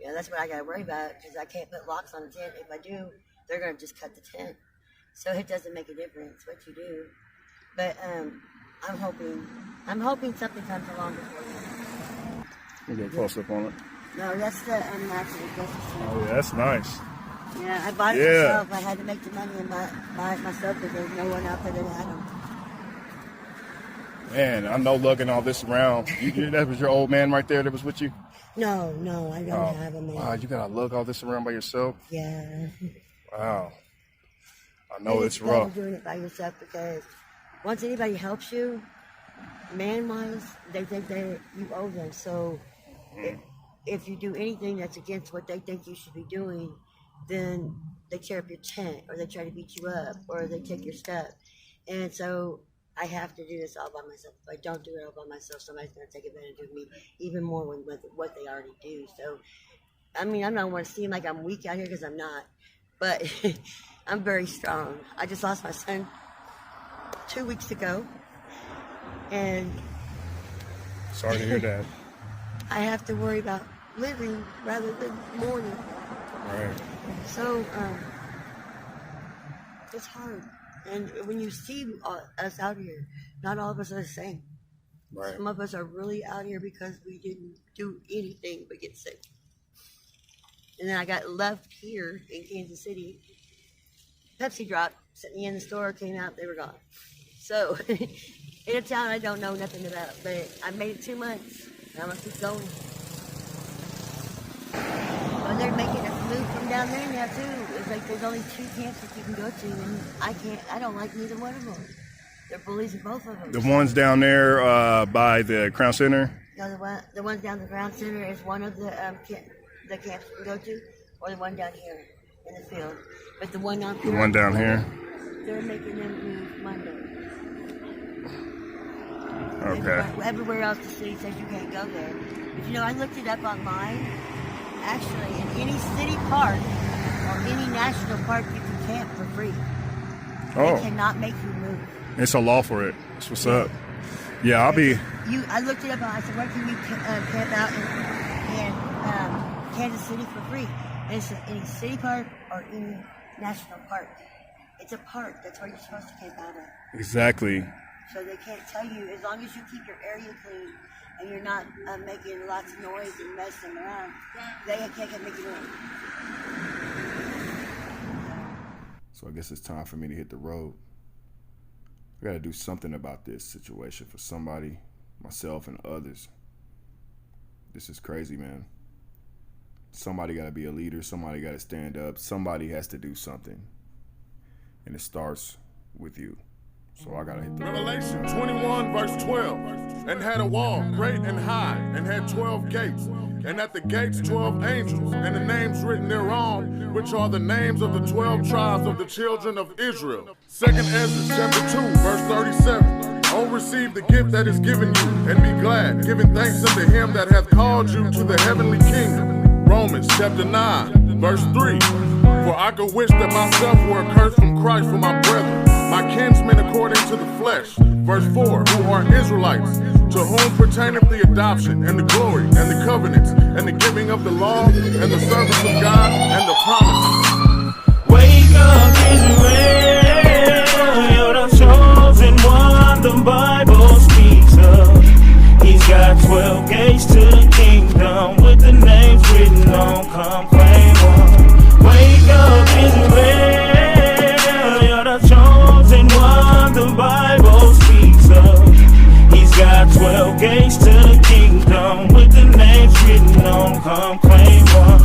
Yeah, that's what I got to worry about because I can't put locks on the tent. If I do, they're going to just cut the tent. So it doesn't make a difference what you do. But I'm hoping something comes along before then. You get close up on it. No, that's the natural justice. Oh, yeah, that's nice. Yeah, I bought it myself. I had to make the money and buy it myself because there's no one out there that had them. Man, I know lugging all this around. That was your old man right there that was with you? No, I don't have a man. Wow, you gotta lug all this around by yourself? Yeah. Wow. I know it's rough. Doing it by yourself because once anybody helps you, man-wise, they think you owe them. So if you do anything that's against what they think you should be doing, then they tear up your tent or they try to beat you up or they take your stuff. And so I have to do this all by myself. If I don't do it all by myself, somebody's going to take advantage of me even more with what they already do. So, I mean, I don't want to seem like I'm weak out here because I'm not, but I'm very strong. I just lost my son 2 weeks ago, and sorry to hear that. I have to worry about living rather than mourning. Right. So, it's hard. And when you see us out here, not all of us are the same. Right. Some of us are really out here because we didn't do anything but get sick. And then I got left here in Kansas City. Pepsi dropped, sent me in the store, came out, they were gone. So, in a town I don't know nothing about, but I made it 2 months, and I'm going to keep going. Well, they're making us move from down there now, too. It's like there's only 2 camps that you can go to, and I don't like neither one of them. They're bullies in both of them. The ones down there by the Crown Center? No, the ones down the Crown Center is one of the camps you can go to, or the one down here in the field. But the one down here. The one down here? They're making them move Monday. Okay. Everywhere else the city says you can't go there. But you know, I looked it up online. Actually, in any city park or any national park, you can camp for free. Oh. They cannot make you move. It's a law for it. That's what's up. Yeah, I'll be. I looked it up and I said, where can you camp out in Kansas City for free? And it's any city park or any national park. It's a park. That's where you're supposed to camp out of. Exactly. So they can't tell you, as long as you keep your area clean and you're not making lots of noise and messing around, they can't make you in. So I guess it's time for me to hit the road. I gotta do something about this situation for somebody, myself and others. This is crazy, man. Somebody gotta be a leader, somebody gotta stand up, somebody has to do something. And it starts with you. So I gotta hit the Revelation 21 verse 12. And had a wall great and high, and had 12 gates. And at the gates 12 angels, and the names written thereon, which are the names of the 12 tribes of the children of Israel. 2nd Ezra chapter 2 verse 37. Oh, receive the gift that is given you, and be glad, giving thanks unto him that hath called you to the heavenly kingdom. Romans chapter 9 verse 3. For I could wish that myself were accursed from Christ for my brethren, my kinsmen according to the flesh. Verse 4, who are Israelites, to whom pertaineth the adoption, and the glory, and the covenants, and the giving of the law, and the service of God, and the promises. Wake up, Israel, you're the chosen one the Bible speaks of. He's got 12 gates to the kingdom, with the names written on, come claim one. Wake up, Israel, you're the chosen one the Bible speaks of. He's got 12 gates to the kingdom, with the names written on, come claim one.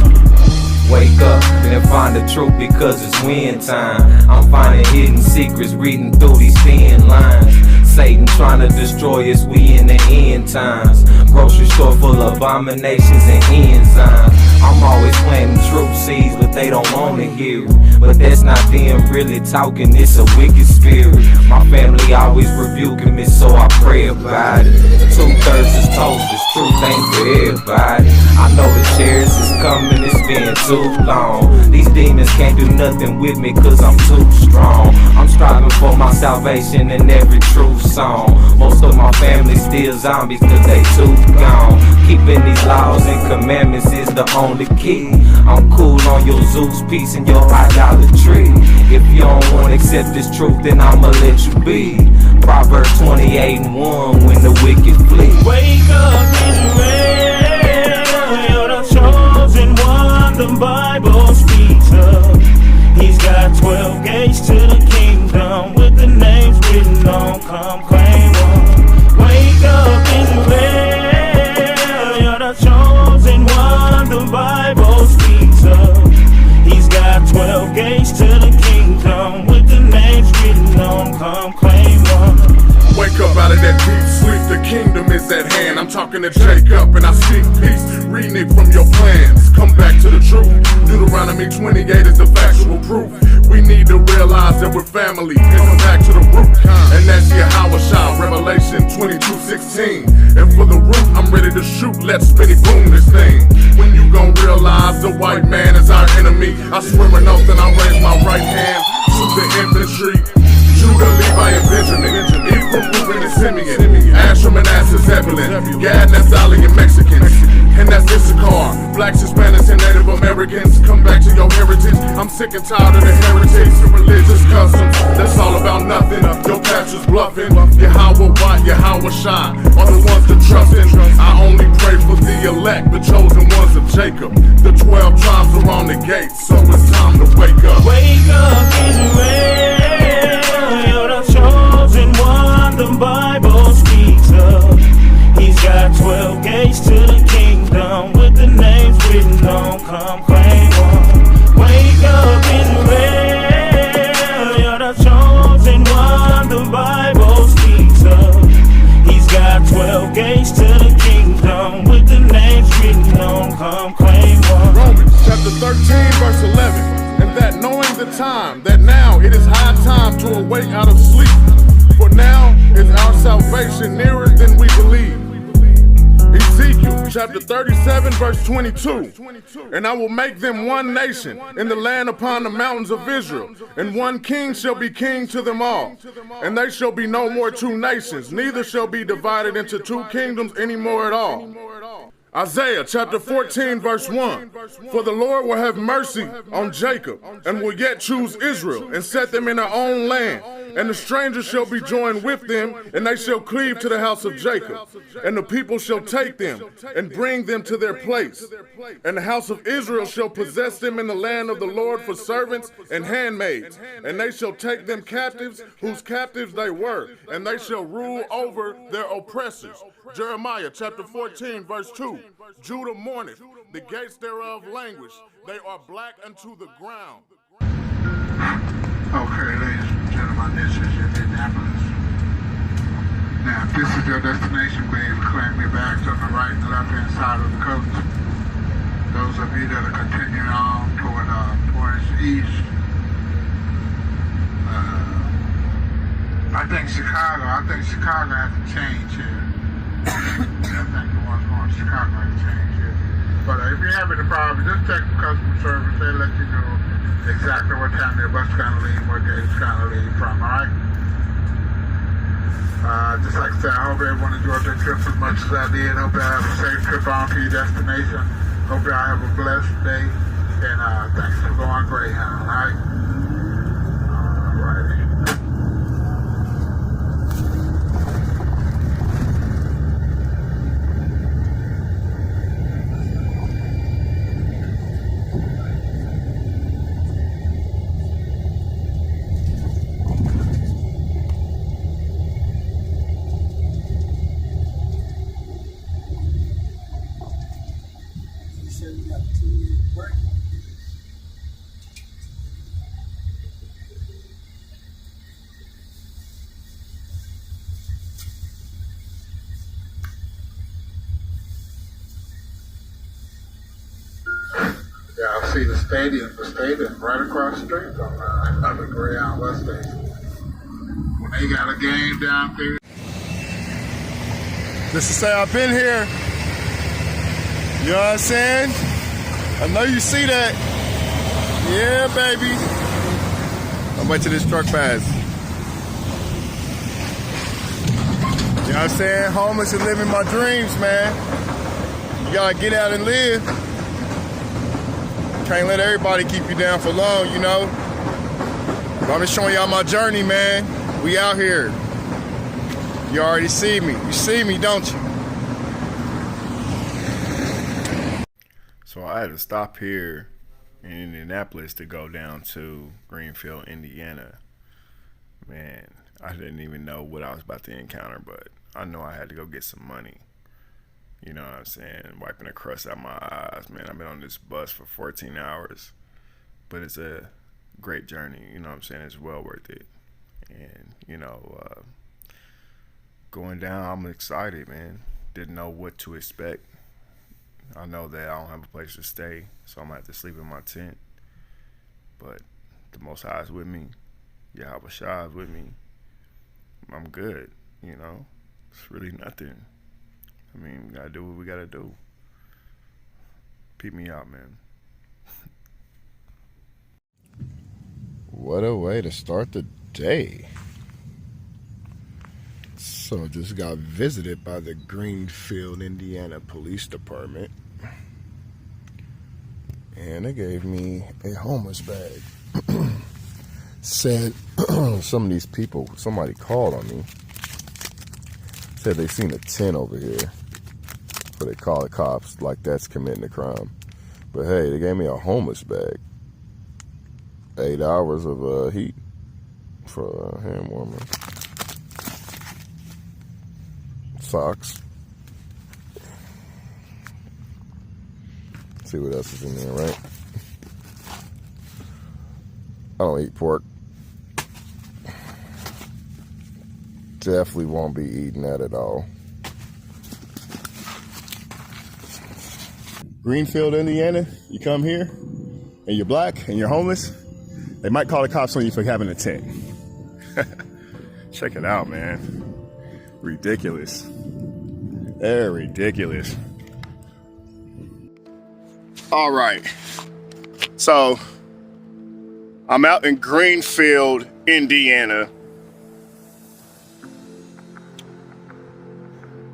Wake up and find the truth because it's win time. I'm finding hidden secrets, reading through these thin lines. Satan trying to destroy us, we in the end times. Grocery store full of abominations and enzymes. I'm always planting truth seeds, but they don't wanna hear it. But that's not them really talking, it's a wicked spirit. My family always rebuking me, so I pray about it. 2/3 is toast, this truth ain't for everybody. I know the chairs is coming, it's been too long. These demons can't do nothing with me cause I'm too strong. I'm striving for my salvation in every truth song. Most of my family still zombies cause they too gone. Keeping these laws and commandments is the only key. I'm cool on your Zeus piece and your idolatry. If you don't wanna accept this truth, then I'ma let you be. Proverbs 28:1, when the wicked flee. Wake up, Israel, you're the chosen one the Bible speaks of. He's got 12 gates to the kingdom, with the names written on, come claim one. Wake up, Israel, you're the chosen one the Bible speaks of. He's got 12 gates to the kingdom, with the names written on, come claim one. Wake up out of that deep sleep, the kingdom is at hand. I'm talking to Jacob and I seek peace, reading it from your plans. Come back to the truth, Deuteronomy 28 is the factual proof. We need to realize that we're family, come back to the root. And that's Yahweh, Revelation 22:16. And for the root, I'm ready to shoot, let's spin it, boom this thing. When you gon' realize the white man is our enemy, I swear an oath and I raise my right hand to the infantry. Judah, Levi, and Benjamin, Ephraim, Reuben, and Simeon, Asher, Manasseh, Zebulun, Gad, Naphtali, and Mexicans, and that's Issachar, blacks, Hispanics, and Native Americans. Come back to your heritage. I'm sick and tired of the heritage and religious customs. That's all about nothing. Your pastor's bluffing. Yahweh, Watt, Yahweh, Shai are the ones to trust in. I only pray for the elect, the chosen ones of Jacob. The 12 tribes are on the gate, so it's time to wake up. Wake up, Israel, you're the chosen one the Bible speaks of. He's got 12 gates to the kingdom, with the names written on, come claim one. Wake up, Israel, you're the chosen one the Bible speaks of. He's got 12 gates to the kingdom, with the names written on, come claim one. Romans chapter 13 verse 11. And that knowing the time, that now it is high time to awake out of sleep. For now is our salvation nearer than we believe. Ezekiel chapter 37 verse 22. And I will make them one nation in the land upon the mountains of Israel, and one king shall be king to them all. And they shall be no more two nations, neither shall be divided into two kingdoms any more at all. Isaiah chapter 14 verse 1. For the Lord will have mercy on Jacob and will yet choose Israel and set them in their own land. And the strangers shall be joined with them, and they shall cleave to the house of Jacob. And the people shall take them and bring them to their place. And the house of Israel shall possess them in the land of the Lord for servants and handmaids. And they shall take them captives, whose captives they were, and they shall rule over their oppressors. Jeremiah chapter 14 verse 2. Judah mourneth, the gates thereof languish. They are black unto the ground. Okay, ladies and gentlemen, this is Indianapolis. Now, if this is your destination, please claim your bags on the right and left hand side of the coach. Those of you that are continuing on towards east, I think Chicago has to change here. I think the ones going to Chicago have to change here. But if you're having a problem, just check the customer service. They'll let you know exactly what time their bus is going to leave, what gate it's going to leave from, all right? Just like I said, I hope everyone enjoyed their trip as much as I did. Hope you have a safe trip on to your destination. Hope you have a blessed day. And thanks for going Greyhound, all right? All righty. Yeah, I see the stadium right across the street from the Greyhound West Station. When they got a game down there. Just to say I've been here. You know what I'm saying? I know you see that. Yeah, baby. How much of this truck pass? You know what I'm saying? Homeless and living my dreams, man. You gotta get out and live. Can't let everybody keep you down for long, you know? But I'm just showing y'all my journey, man. We out here. You already see me. You see me, don't you? So I had to stop here in Indianapolis to go down to Greenfield, Indiana. Man, I didn't even know what I was about to encounter, but I know I had to go get some money. You know what I'm saying? Wiping the crust out my eyes, man. I've been on this bus for 14 hours, but it's a great journey. You know what I'm saying? It's well worth it. And, you know, going down, I'm excited, man. Didn't know what to expect. I know that I don't have a place to stay, so I'm going to have to sleep in my tent. But the Most High is with me. Yahweh Shah is with me. I'm good, you know? It's really nothing. I mean, we got to do what we got to do. Peep me out, man. What a way to start the day. So just got visited by the Greenfield, Indiana Police Department. And they gave me a homeless bag. Said some of these people, somebody called on me. Said they seen a tent over here. So they call the cops like that's committing a crime. But hey, they gave me a homeless bag. 8 hours of heat for a hand warmer. Socks. See what else is in there, right? I don't eat pork. Definitely won't be eating that at all. Greenfield, Indiana, you come here and you're black and you're homeless, they might call the cops on you for having a tent. Check it out, man. Ridiculous. They're ridiculous. All right. So, I'm out in Greenfield, Indiana.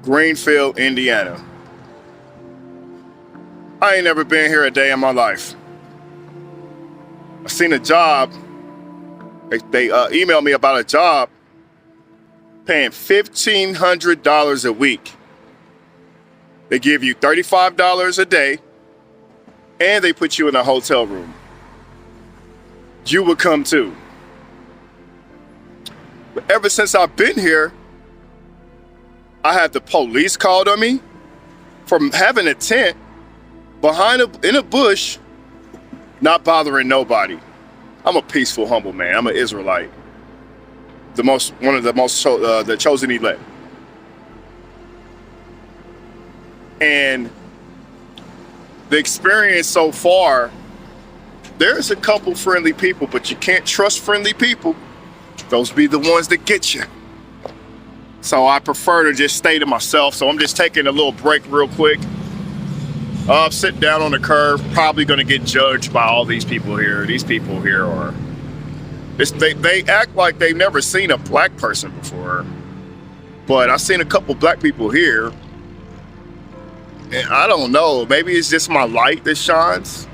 Greenfield, Indiana. I ain't never been here a day in my life. I seen a job. They emailed me about a job paying $1,500 a week. They give you $35 a day, and they put you in a hotel room. You would come too. But ever since I've been here, I had the police called on me from having a tent in a bush, not bothering nobody. I'm a peaceful, humble man. I'm an Israelite. The chosen elect. And the experience so far, there's a couple friendly people, but you can't trust friendly people. Those be the ones that get you. So I prefer to just stay to myself. So I'm just taking a little break real quick. Sitting down on the curb, probably gonna get judged by all these people here. These people here are, they act like they've never seen a black person before. But I've seen a couple black people here. And I don't know, maybe it's just my light that shines.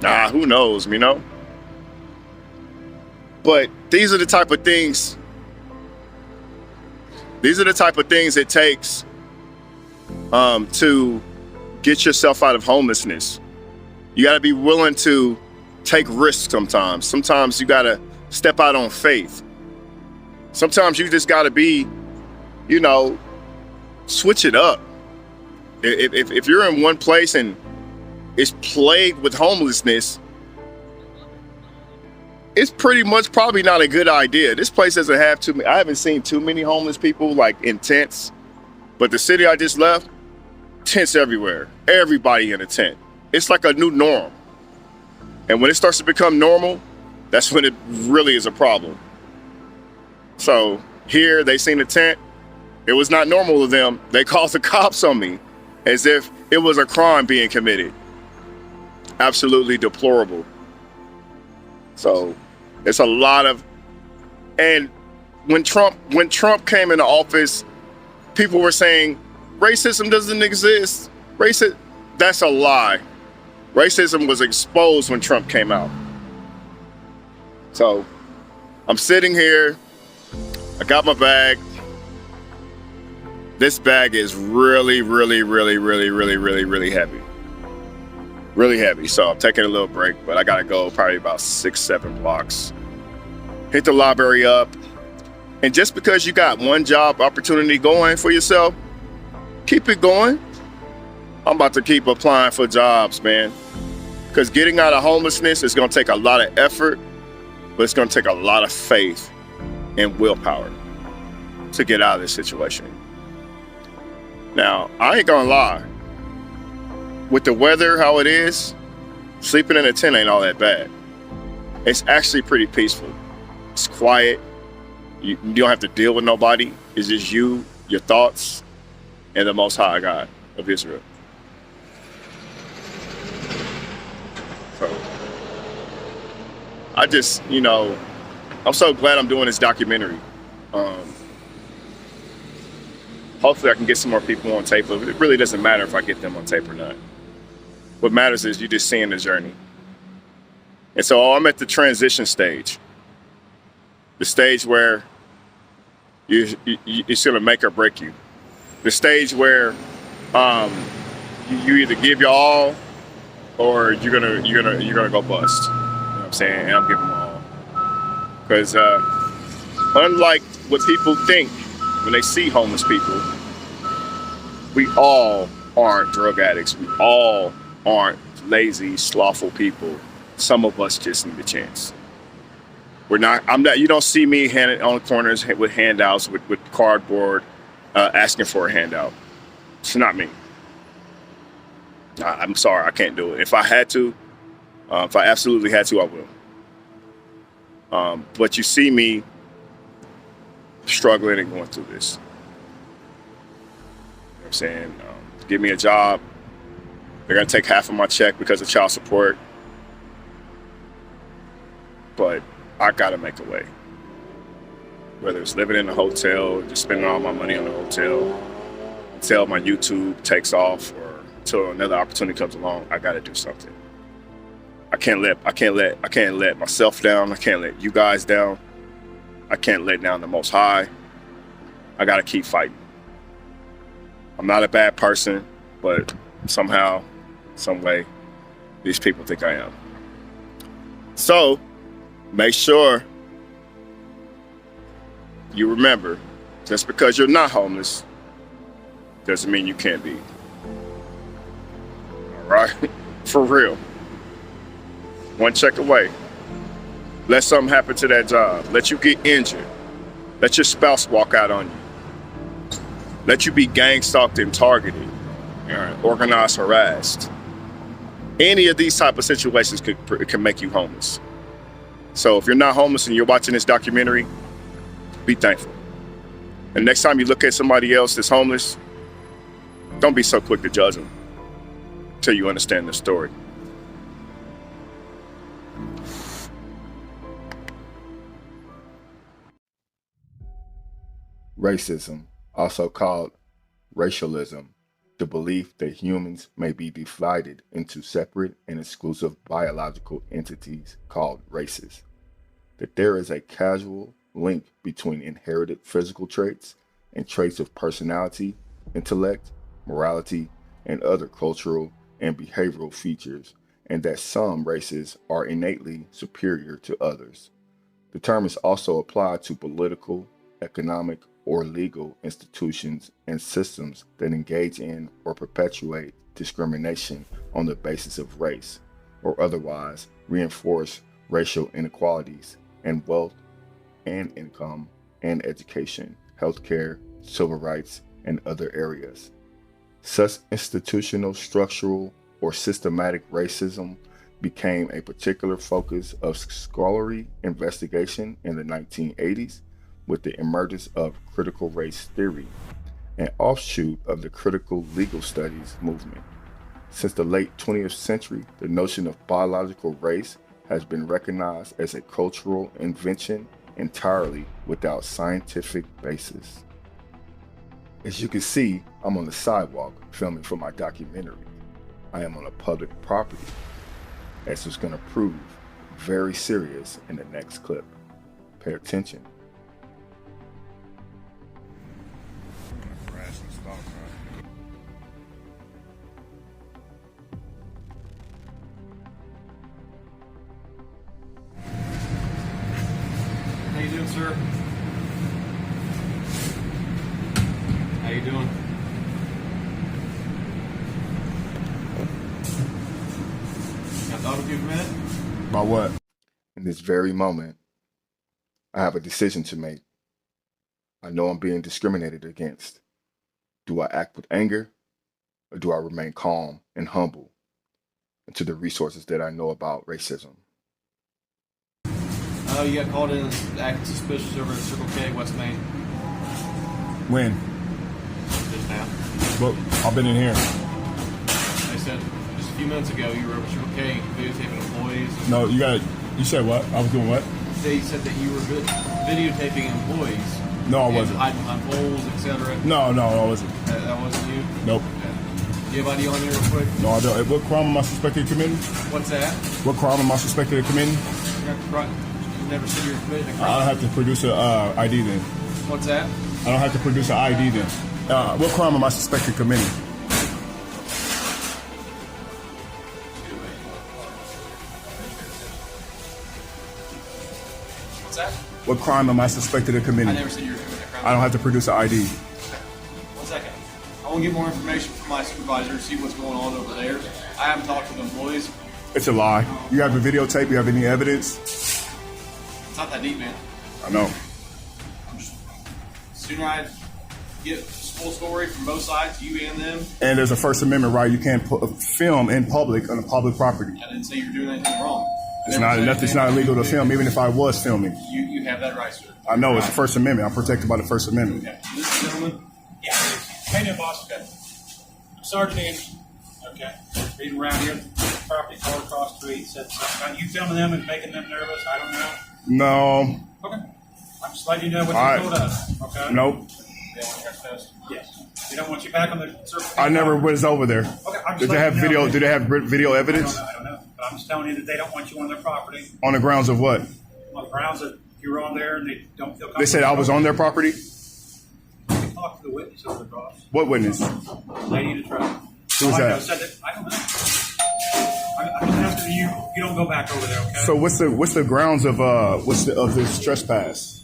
Nah, who knows, you know? But these are the type of things it takes to get yourself out of homelessness. You got to be willing to take risks sometimes. Sometimes you got to step out on faith. Sometimes you just got to be, switch it up. If you're in one place and it's plagued with homelessness, it's pretty much probably not a good idea. This place doesn't have too many. I haven't seen too many homeless people like in tents, but the city I just left, tents everywhere. Everybody in a tent. It's like a new norm. And when it starts to become normal, that's when it really is a problem. So here they seen a tent. It was not normal to them. They called the cops on me as if it was a crime being committed. Absolutely deplorable. So it's a lot of, and when Trump came into office, people were saying racism doesn't exist. That's a lie. Racism was exposed when Trump came out. So I'm sitting here, I got my bag. This bag is really, really, really, really, really, really, really heavy. Really heavy. So I'm taking a little break, but I gotta go probably about 6-7 blocks. Hit the library up. And just because you got one job opportunity going for yourself, keep it going. I'm about to keep applying for jobs, man. Because getting out of homelessness is gonna take a lot of effort, but it's gonna take a lot of faith and willpower to get out of this situation. Now, I ain't gonna lie. With the weather, how it is, sleeping in a tent ain't all that bad. It's actually pretty peaceful. It's quiet. You don't have to deal with nobody. It's just you, your thoughts, and the Most High God of Israel. So, I just, I'm so glad I'm doing this documentary. Hopefully I can get some more people on tape. It really doesn't matter if I get them on tape or not. What matters is you just seeing the journey. And so I'm at the transition stage. The stage where it's gonna make or break you. The stage where you either give your all or you're gonna go bust. You know what I'm saying? And I'm giving my all. Because unlike what people think when they see homeless people, we all aren't drug addicts. We all aren't lazy, slothful people. Some of us just need a chance. You don't see me on corners with handouts, with cardboard, asking for a handout. It's not me. I'm sorry, I can't do it. If I had to, if I absolutely had to, I will. But you see me struggling and going through this. You know what I'm saying? Give me a job. They're gonna take half of my check because of child support. But I gotta make a way. Whether it's living in a hotel, just spending all my money on a hotel until my YouTube takes off, or until another opportunity comes along. I got to do something. I can't let myself down. I can't let you guys down. I can't let down the Most High. I got to keep fighting. I'm not a bad person, but somehow, some way, these people think I am. So, make sure you remember, just because you're not homeless doesn't mean you can't be. All right? For real. One check away. Let something happen to that job. Let you get injured. Let your spouse walk out on you. Let you be gang stalked and targeted, organized, harassed. Any of these type of situations can make you homeless. So if you're not homeless and you're watching this documentary, be thankful. And next time you look at somebody else that's homeless, don't be so quick to judge them until you understand the story. Racism, also called racialism, the belief that humans may be divided into separate and exclusive biological entities called races, that there is a causal link between inherited physical traits and traits of personality, intellect, morality, and other cultural and behavioral features, and that some races are innately superior to others. The term is also applied to political, economic, or legal institutions and systems that engage in or perpetuate discrimination on the basis of race, or otherwise reinforce racial inequalities in wealth and income and education, healthcare, civil rights, and other areas. Such institutional, structural, or systematic racism became a particular focus of scholarly investigation in the 1980s with the emergence of critical race theory, an offshoot of the critical legal studies movement. Since the late 20th century, the notion of biological race has been recognized as a cultural invention entirely without scientific basis. As you can see, I'm on the sidewalk filming for my documentary. I am on a public property, as it's going to prove very serious in the next clip. Pay attention. How you doing, sir? How you doing? Can I talk with you for a minute? About what? In this very moment, I have a decision to make. I know I'm being discriminated against. Do I act with anger, or do I remain calm and humble to the resources that I know about racism? Oh, you got called in and acting suspicious over at Circle K, West Main. When? Just now. Well, I've been in here. They said just a few minutes ago you were over at Circle K videotaping employees. No, you said what? I was doing what? They said that you were videotaping employees. No, I and wasn't. Hiding behind poles, etc. No, I wasn't. That wasn't you? Nope. Okay. Do you have ID on you real quick? No, I don't. What crime am I suspected of committing? What's that? What crime am I suspected of committing? You never said you were committing a crime. I don't have to produce a ID then. What's that? I don't have to produce an ID then. What crime am I suspected of committing? What's that? What crime am I suspected of committing? I never said you were committing a crime. I don't have to produce an ID. 1 second. I want to get more information from my supervisor to see what's going on over there. I haven't talked to the employees. It's a lie. You have a videotape? You have any evidence? It's not that deep, man. I know. Sooner I get full story from both sides, you and them. And there's a First Amendment right. You can't film in public on a public property. I didn't say you're doing anything wrong. It's not illegal to film, even if I was filming. You have that right, sir. I know, it's the First Amendment. I'm protected by the First Amendment. Okay. This gentleman? Yeah. Hey there, boss. Okay. I'm Sergeant Anderson. Okay. Reading around here, property car across the street. Said something. Are you filming them and making them nervous? I don't know. No. Okay. I'm just letting you know what All you told right. us. Okay. Nope. They want to test? Yes. They don't want you back on the surface. I never was over there. Okay, I'm just Did they have letting you know. video? Do they have video evidence I don't know. But I'm just telling you that they don't want you on their property. on the grounds of what? On the grounds that you're on there and they don't feel comfortable. They said I was on their property. Talk to the witness over the cross. What witness? Lady in the truck. Who's that? I don't know. I'm just asking you. You don't go back over there, okay? So what's the grounds of of this trespass?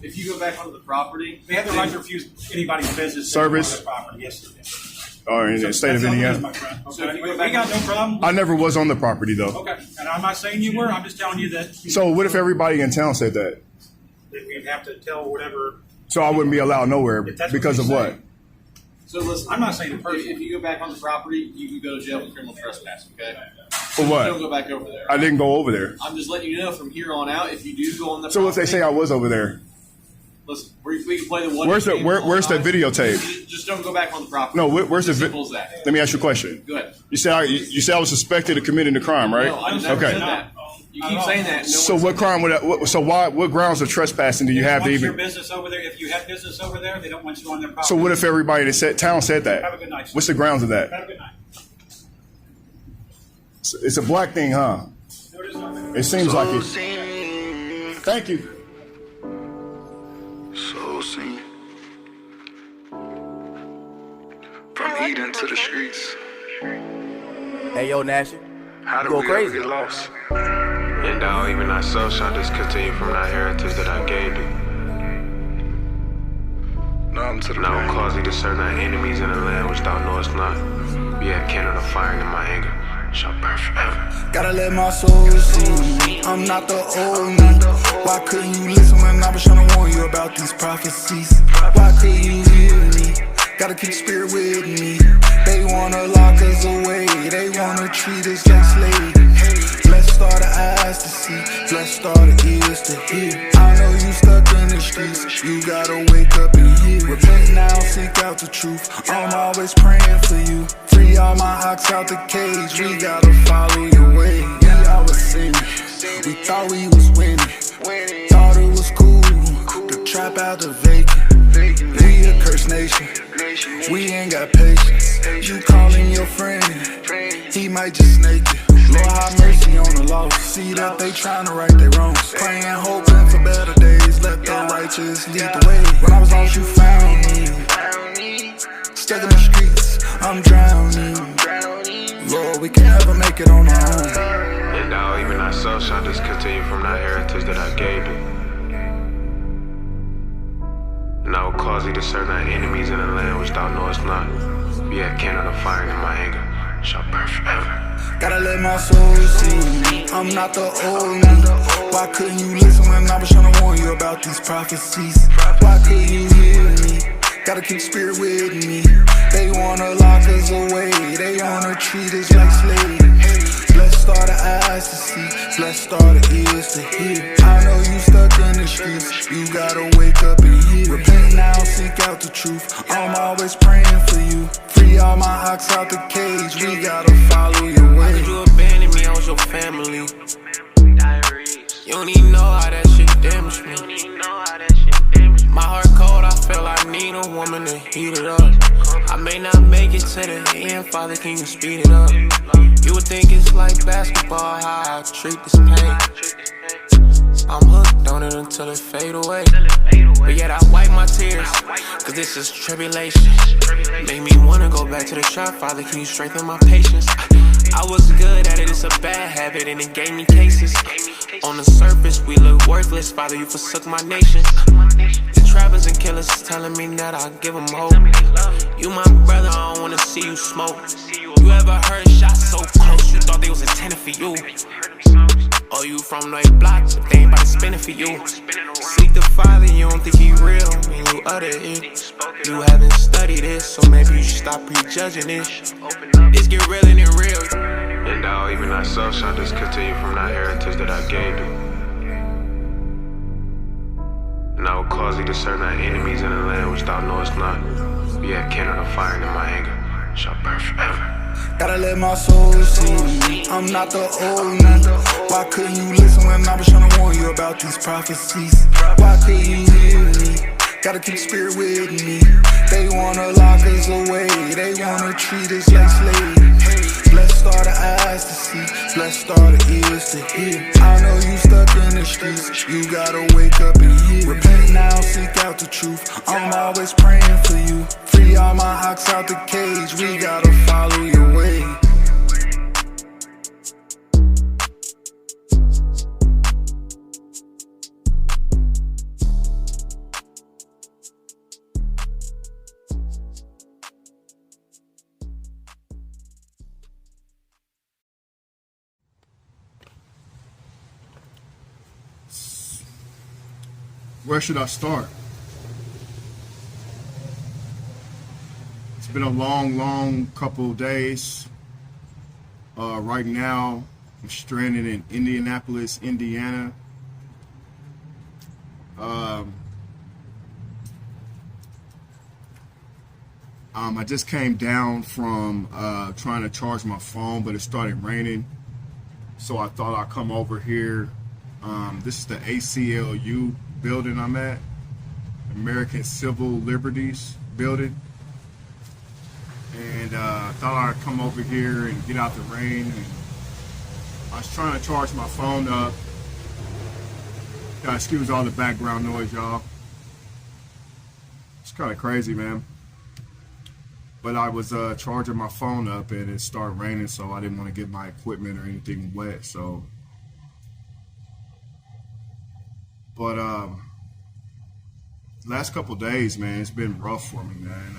If you go back onto the property, They have the right to refuse anybody's business Service? on their property. Yes. Or in the state of Indiana? So if you go back, we got no problem. I never was on the property though. Okay, and I'm not saying you were. I'm just telling you that. So what if everybody in town said that? That we'd have to tell whatever. So I wouldn't be allowed nowhere If that's because what of you're what? saying. So listen, I'm not saying the person. if you go back on the property, you can go to jail for criminal trespass. Okay. For what? Don't go back over there. I didn't go over there. I'm just letting you know from here on out. If you do go on the So if they property, say I was over there, listen, we can play the one. where's the videotape? Just don't go back on the property. No, where's the It's as simple as that. Let me ask you a question. Go ahead. You said I was suspected of committing a crime, right? No, I never Okay. said that. You keep saying that. No So one what said crime would that? So what grounds of trespassing do you have to Once your even? business over there, if you have business over there, they don't want you on their property. So what if everybody in the town said that? Have a good night. What's the grounds of that? Have a good night. It's a black thing, huh? It seems like it. Thank you. So seen. From Eden to the streets. Hey, yo, Nash. How do Go we crazy. ever get lost? And thou even thyself shalt discontinue from thy heritage that I gave thee. And I will cause thee to serve thy enemies in a land which thou knowest not. Yet cannon of fire in my anger shall burn forever. Gotta let my soul see. I'm not the old me. Why couldn't you listen when I was trying to warn you about these prophecies? Why couldn't you hear me? Gotta keep spirit with me. They wanna lock us away. They wanna treat us like slaves. Blessed are the eyes to see. Blessed are the ears to hear. I know you stuck in the streets. You gotta wake up and hear. Repent now, seek out the truth. I'm always praying for you. Free all my ox out the cage. We gotta follow your way. We always sinning. We thought we was winning. Thought it was cool to trap out the vacant. We a cursed nation. We ain't got patience. You calling your friend, he might just snake you. Lord have mercy on the lost. See that they trying to right their wrongs. Praying, hoping for better days. Let the righteous lead the way. When I was lost, you found me. Stuck in the streets, I'm drowning. Lord, we can never make it on our own. And thou even thyself shalt discontinue from thy heritage that I gave thee. And I will cause thee to serve thy enemies in a land which thou knowest not. Yet cannon of fire in my anger shall burn forever. Gotta let my soul see. I'm not the old me. Why couldn't you listen when I was trying to warn you about these prophecies? Why couldn't you hear me? Gotta keep spirit with me. They wanna lock us away. They wanna treat us like slaves. Blessed are the eyes to see. Blessed are the ears to hear. I know you stuck in the streets. You gotta wake up and hear. Repent now, seek out the truth. I'm always praying for you. Free all my ox out the cage. We gotta follow your way. Why could you abandon me? I was your family. You don't even know how that shit damaged me. My heart cold, I feel I need a woman to heat it up. I may not make it to the end, Father, can you speed it up? You would think it's like basketball, how I treat this pain. I'm hooked on it until it fade away. But yet I wipe my tears, cause this is tribulation. Make me wanna go back to the shop, Father, can you strengthen my patience? I was good at it, it's a bad habit, and it gave me cases. On the surface, we look worthless, Father, you forsook my nation. The trappers and killers telling me that I give them hope. You my brother, I don't wanna see you smoke. You ever heard shots so close, you thought they was intended for you? Oh, you from North Block, but they ain't about to spin it for you. Seek the Father, you don't think he real when you utter it. You haven't studied it, so maybe you should stop prejudging it. This get real and it real. And thou even thyself shalt discontinue from thy heritage that I gave thee. And I will cause thee to serve thy enemies in a land which thou knowest not. Yet cannon of fire in my anger shall burn forever. Gotta let my soul see. I'm not the old me. Why couldn't you listen when I was trying to warn you about these prophecies? Why couldn't you hear me? Gotta keep spirit with me. They wanna lock us away. They wanna treat us like slaves. Blessed are the eyes to see. Blessed are the ears to hear. I know you stuck in the streets. You gotta wake up and hear. Repent now, seek out the truth. I'm always praying for you. Free all my ox out the cage. We gotta follow your way. Where should I start? It's been a long couple of days. Right now, I'm stranded in Indianapolis, Indiana. I just came down from trying to charge my phone, but it started raining. So I thought I'd come over here. This is the ACLU building I'm at, American Civil Liberties building. And I thought I'd come over here and get out the rain. And I was trying to charge my phone up. Excuse all the background noise, y'all. It's kind of crazy, man. But I was charging my phone up and it started raining, so I didn't want to get my equipment or anything wet. So, but last couple days, man, it's been rough for me, man.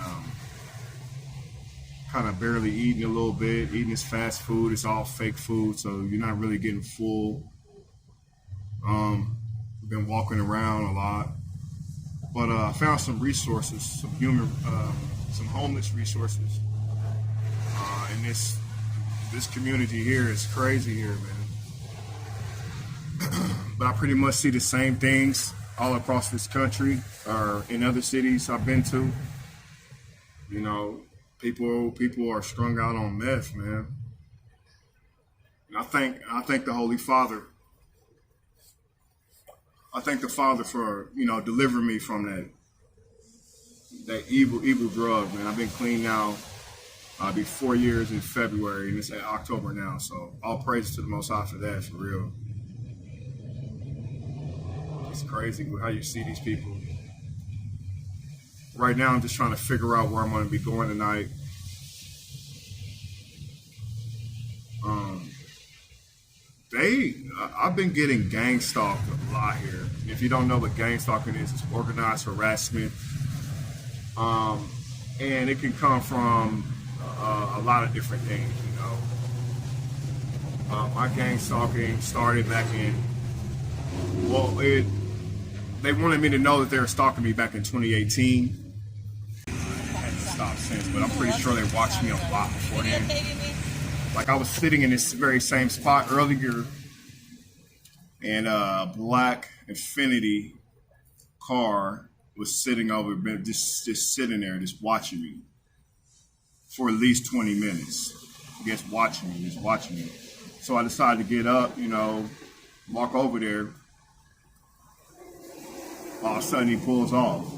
Kind of barely eating a little bit. Eating this fast food. It's all fake food, so you're not really getting full. Been walking around a lot, but I found some resources, some homeless resources. And this community here is crazy here, man. But I pretty much see the same things all across this country or in other cities I've been to. You know, people are strung out on meth, man. And I thank the Holy Father. I thank the Father for, you know, delivering me from that evil drug, man. I've been clean now. I'll be 4 years in February, and it's October now. So all praise to the Most High for that, for real. It's crazy how you see these people. Right now, I'm just trying to figure out where I'm going to be going tonight. I've been getting gang stalked a lot here. If you don't know what gang stalking is, it's organized harassment. And it can come from a lot of different things, you know. My gang stalking started back in, they wanted me to know that they were stalking me back in 2018. I hadn't stopped since, but I'm pretty sure they watched me a lot beforehand. Like I was sitting in this very same spot earlier, and a black Infiniti car was sitting over, just sitting there, just watching me for at least 20 minutes. Just watching me. So I decided to get up, you know, walk over there. All of a sudden he pulls off.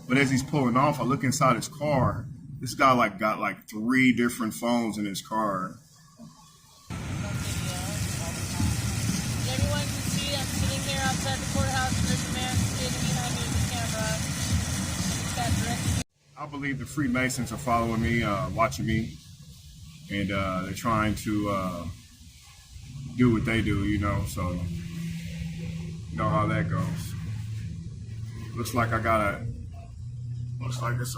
But as he's pulling off, I look inside his car. This guy got 3 different phones in his car. Everyone can see I'm sitting here outside the courthouse and there's a man standing behind me with a camera. I believe the Freemasons are following me, watching me, and they're trying to do what they do, you know, so you know how that goes. Looks like it's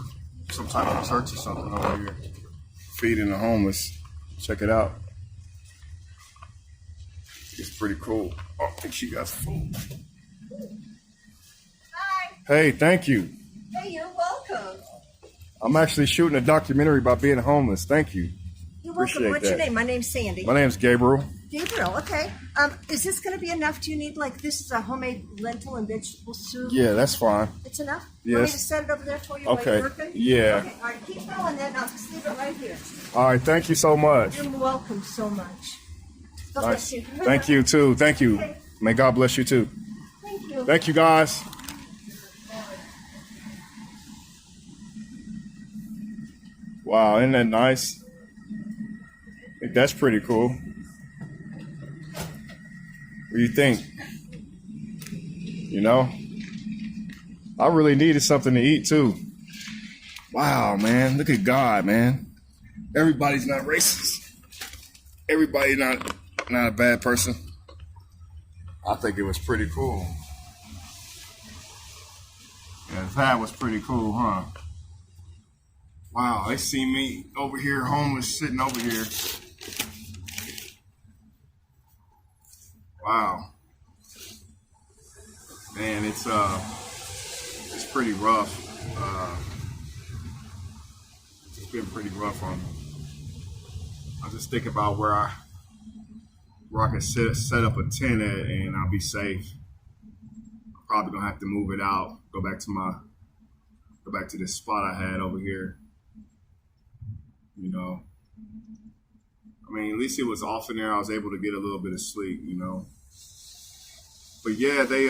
some type of church or something over here, feeding the homeless. Check it out. It's pretty cool. Oh, I think she got some food. Hi. Hey, thank you. Hey, you're welcome. I'm actually shooting a documentary about being homeless. Thank you. You're Appreciate welcome. What's your that. name? My name's Sandy. My name's Gabriel. Gabriel, okay. Is this going to be enough? Do you need, like, this is a homemade lentil and vegetable soup? Yeah, that's fine. It's enough? Yes. Want me to set it over there for you while Okay. you're working? Yeah. Okay, all right, keep going then. I'll just leave it right here. All right, thank you so much. You're welcome so much. God Nice. bless you. Thank you too. Thank you. Okay. May God bless you too. Thank you. Thank you, guys. Wow, isn't that nice? I think that's pretty cool. What do you think? You know, I really needed something to eat too. Wow, man, look at God, man. Everybody's not racist. Everybody's not a bad person. I think it was pretty cool. Yeah, that was pretty cool, huh? Wow, they see me over here, homeless, sitting over here. Wow. Man, it's pretty rough. It's been pretty rough on me. I just think about where I can set up a tent at and I'll be safe. I'm probably gonna have to move it out, go back to this spot I had over here. You know, I mean, at least it was off in there. I was able to get a little bit of sleep, you know. But yeah, they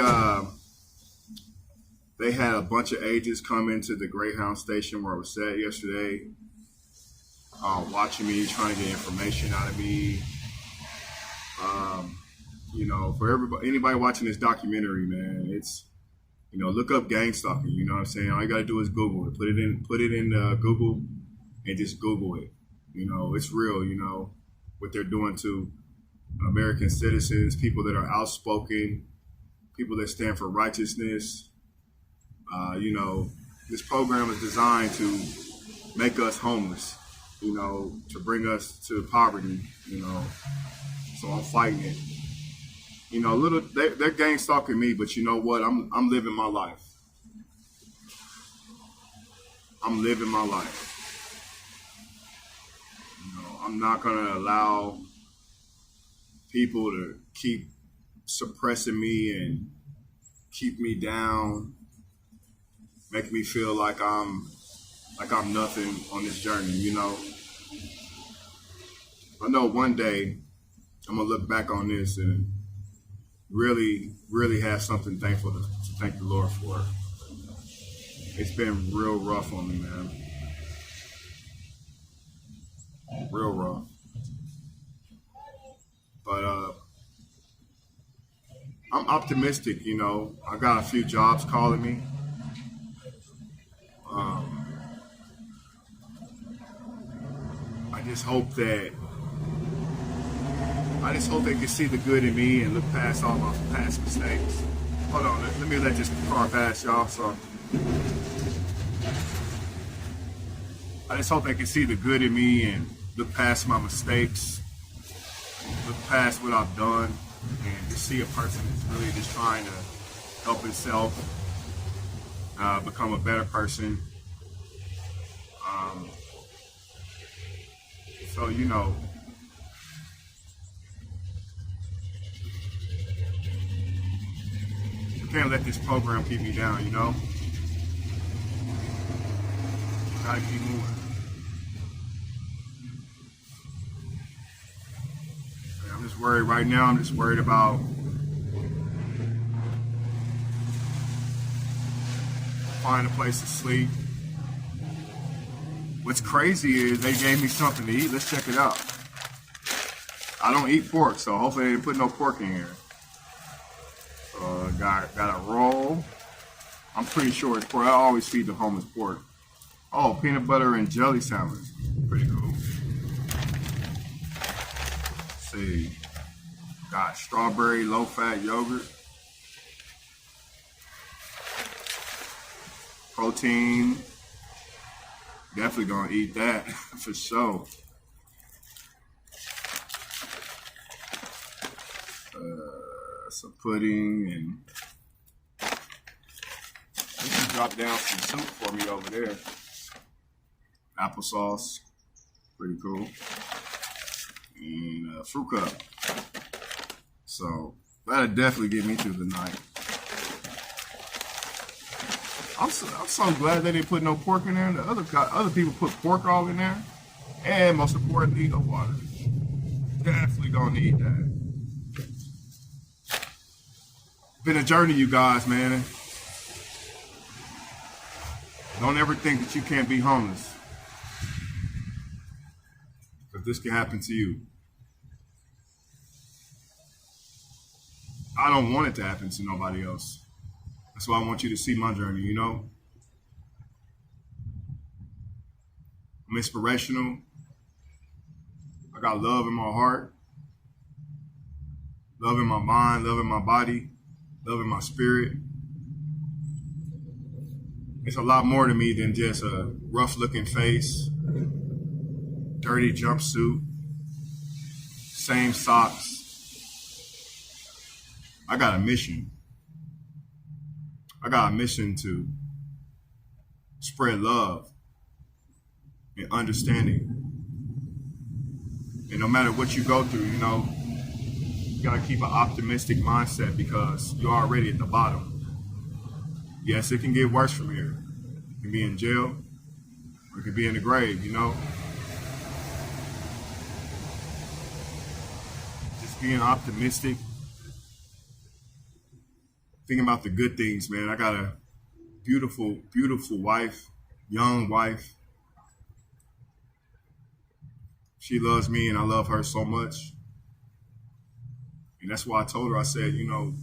had a bunch of agents come into the Greyhound station where I was at yesterday, watching me, trying to get information out of me. You know, for anybody watching this documentary, man, it's, you know, look up gang stalking. You know what I'm saying? All you got to do is Google it. Put it in Google and just Google it. You know, it's real. You know what they're doing to American citizens, people that are outspoken, people that stand for righteousness. You know, this program is designed to make us homeless. You know, to bring us to poverty. You know, so I'm fighting it. You know, they're gang stalking me, but you know what? I'm living my life. I'm living my life. You know, I'm not gonna allow people to keep suppressing me and keep me down, make me feel like I'm nothing on this journey. You know, I know one day I'm gonna look back on this and really, really have something thankful to thank the Lord for. It's been real rough on me, man. Real rough. But I'm optimistic, you know. I got a few jobs calling me. I just hope they can see the good in me and look past all my past mistakes. Hold on, let me let this car pass, y'all. So I just hope they can see the good in me and look past my mistakes, look past what I've done, and just see a person that's really just trying to help himself, become a better person. So, you know, you can't let this program keep me down, you know? Gotta keep moving. I'm just worried right now. I'm just worried about finding a place to sleep. What's crazy is they gave me something to eat. Let's check it out. I don't eat pork, so hopefully they didn't put no pork in here. Got a roll. I'm pretty sure it's pork. I always feed the homeless pork. Oh, peanut butter and jelly sandwich. Pretty cool. Let's see. Got strawberry low-fat yogurt. Protein. Definitely gonna eat that for sure. Some pudding, and they can drop down some soup for me over there. Applesauce, pretty cool, and a fruit cup. So that'll definitely get me through the night. I'm so glad they didn't put no pork in there. The other people put pork all in there, and most importantly, the water. Definitely gonna need that. Been a journey, you guys, man. Don't ever think that you can't be homeless. this can happen to you. I don't want it to happen to nobody else. That's why I want you to see my journey, you know? I'm inspirational. I got love in my heart, love in my mind, love in my body, love in my spirit. It's a lot more to me than just a rough-looking face, dirty jumpsuit, same socks. I got a mission. I got a mission to spread love and understanding. And no matter what you go through, you know, you gotta keep an optimistic mindset because you're already at the bottom. Yes, it can get worse from here. You can be in jail, or you can be in the grave, you know. Just being optimistic, thinking about the good things, man. I got a beautiful, beautiful wife, young wife. She loves me and I love her so much. And that's why I told her, I said, you know,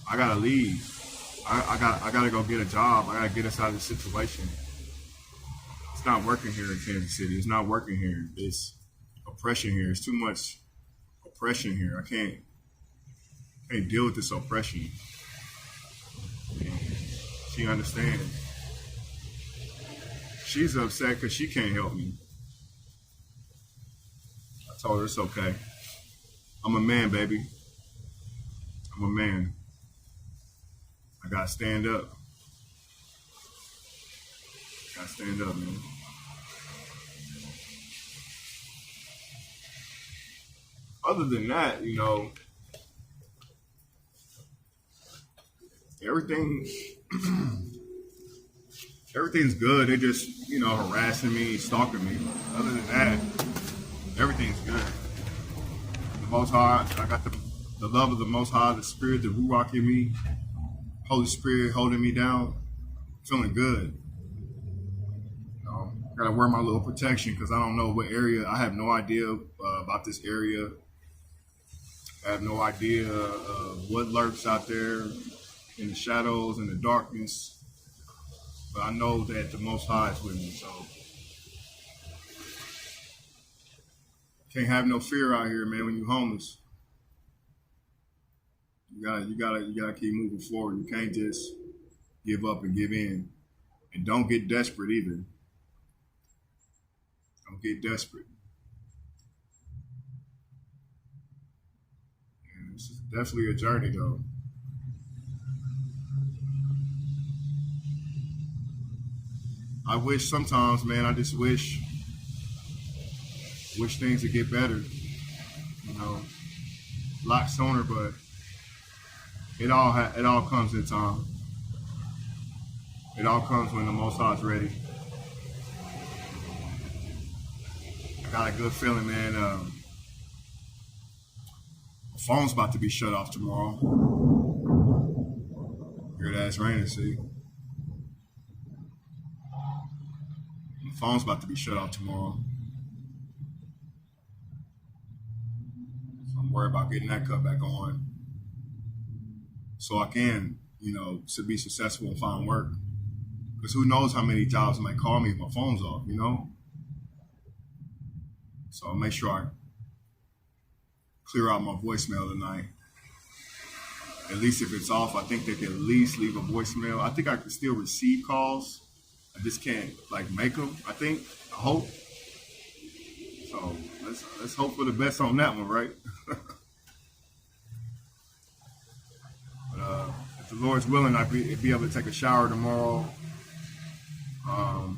I gotta leave. I gotta go get a job. I gotta get us out of this situation. It's not working here in Kansas City. It's not working here. It's oppression here. It's too much oppression here. I can't deal with this oppression. And she understands. She's upset because she can't help me. I told her it's okay. I'm a man, baby. I'm a man. I gotta stand up. Gotta stand up, man. Other than that, you know, everything's good. They just, you know, harassing me, stalking me. Other than that, everything's good. The Most High, I got the love of the Most High, the Spirit, the Ruach in me, Holy Spirit holding me down, feeling good. Gotta wear my little protection because I don't know what area. I have no idea about this area. I have no idea what lurks out there in the shadows and the darkness. But I know that the Most High is with me, so can't have no fear out here, man. When you're homeless, you gotta keep moving forward. You can't just give up and give in, and don't get desperate either. Don't get desperate. And this is definitely a journey, though. I wish sometimes, man, I just wish things would get better, you know, a lot sooner, but it all comes in time. It all comes when the Most High is ready. I got a good feeling, man. My phone's about to be shut off tomorrow. Hear that? It's raining, see? My phone's about to be shut off tomorrow. So I'm worried about getting that cut back on, so I can, you know, to be successful and find work. Because who knows how many jobs might call me if my phone's off, you know? So I'll make sure I clear out my voicemail tonight. At least if it's off, I think they can at least leave a voicemail. I think I can still receive calls. I just can't, like, make them, I think. I hope. So let's hope for the best on that one, right? But if the Lord's willing, I'll be able to take a shower tomorrow. I'll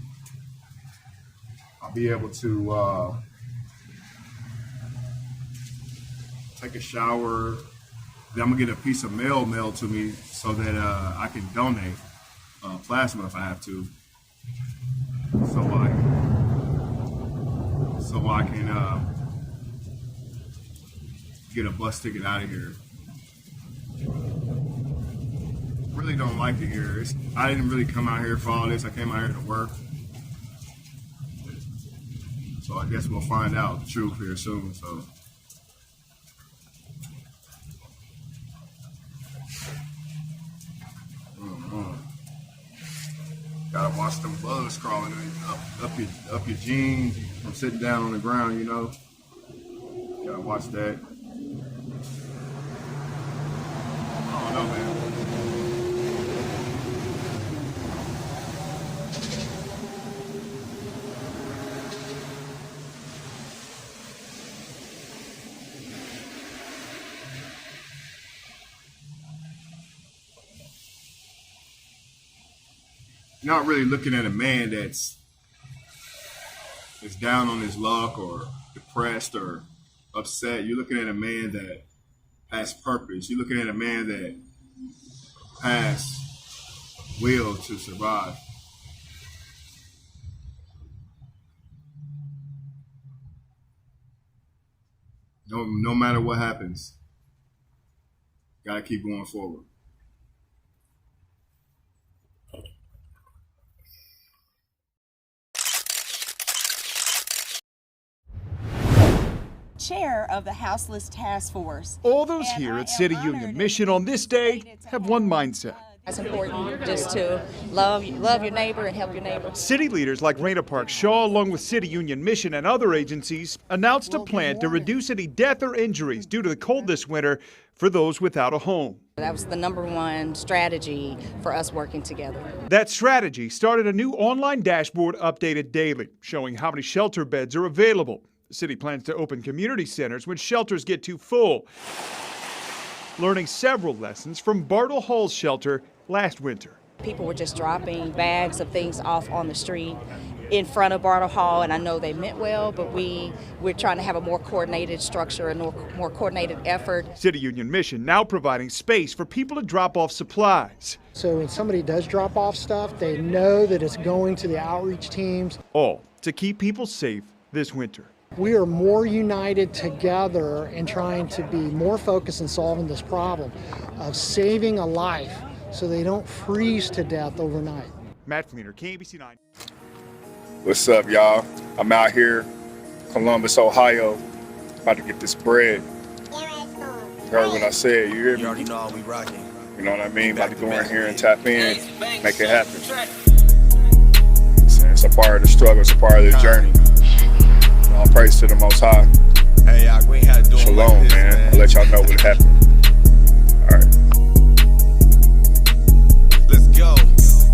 be able to take a shower. Then I'm gonna get a piece of mail mailed to me so that I can donate plasma if I have to. So I can get a bus ticket out of here. Really don't like it here. I didn't really come out here for all this. I came out here to work. So I guess we'll find out the truth here soon. So. Gotta watch them bugs crawling up your jeans from sitting down on the ground, you know. Gotta watch that. I don't know, man. You're not really looking at a man that's down on his luck or depressed or upset. You're looking at a man that has purpose. You're looking at a man that has will to survive. No matter what happens, gotta keep going forward. Chair of the Houseless Task Force. All those here at City Union Mission on this day have one mindset. It's important just to love your neighbor and help your neighbor. City leaders like Raina Park Shaw, along with City Union Mission and other agencies, announced a plan to reduce any death or injuries due to the cold this winter for those without a home. That was the #1 strategy for us working together. That strategy started a new online dashboard updated daily, showing how many shelter beds are available. The city plans to open community centers when shelters get too full. Learning several lessons from Bartle Hall's shelter last winter. People were just dropping bags of things off on the street in front of Bartle Hall, and I know they meant well, but we're trying to have a more coordinated structure, a more coordinated effort. City Union Mission now providing space for people to drop off supplies. So when somebody does drop off stuff, they know that it's going to the outreach teams. All to keep people safe this winter. We are more united together in trying to be more focused in solving this problem of saving a life so they don't freeze to death overnight. Matt Fleener, KBC 9. What's up, y'all? I'm out here, Columbus, Ohio, about to get this bread. You heard what I said, you hear me? You already know how we rocking. You know what I mean? About to go in here and tap in, make it happen. It's a part of the struggle, it's a part of the journey. All praise to the Most High. Hey, we ain't had to do Shalom, like this, man. I'll let y'all know what happened. All right. Let's go.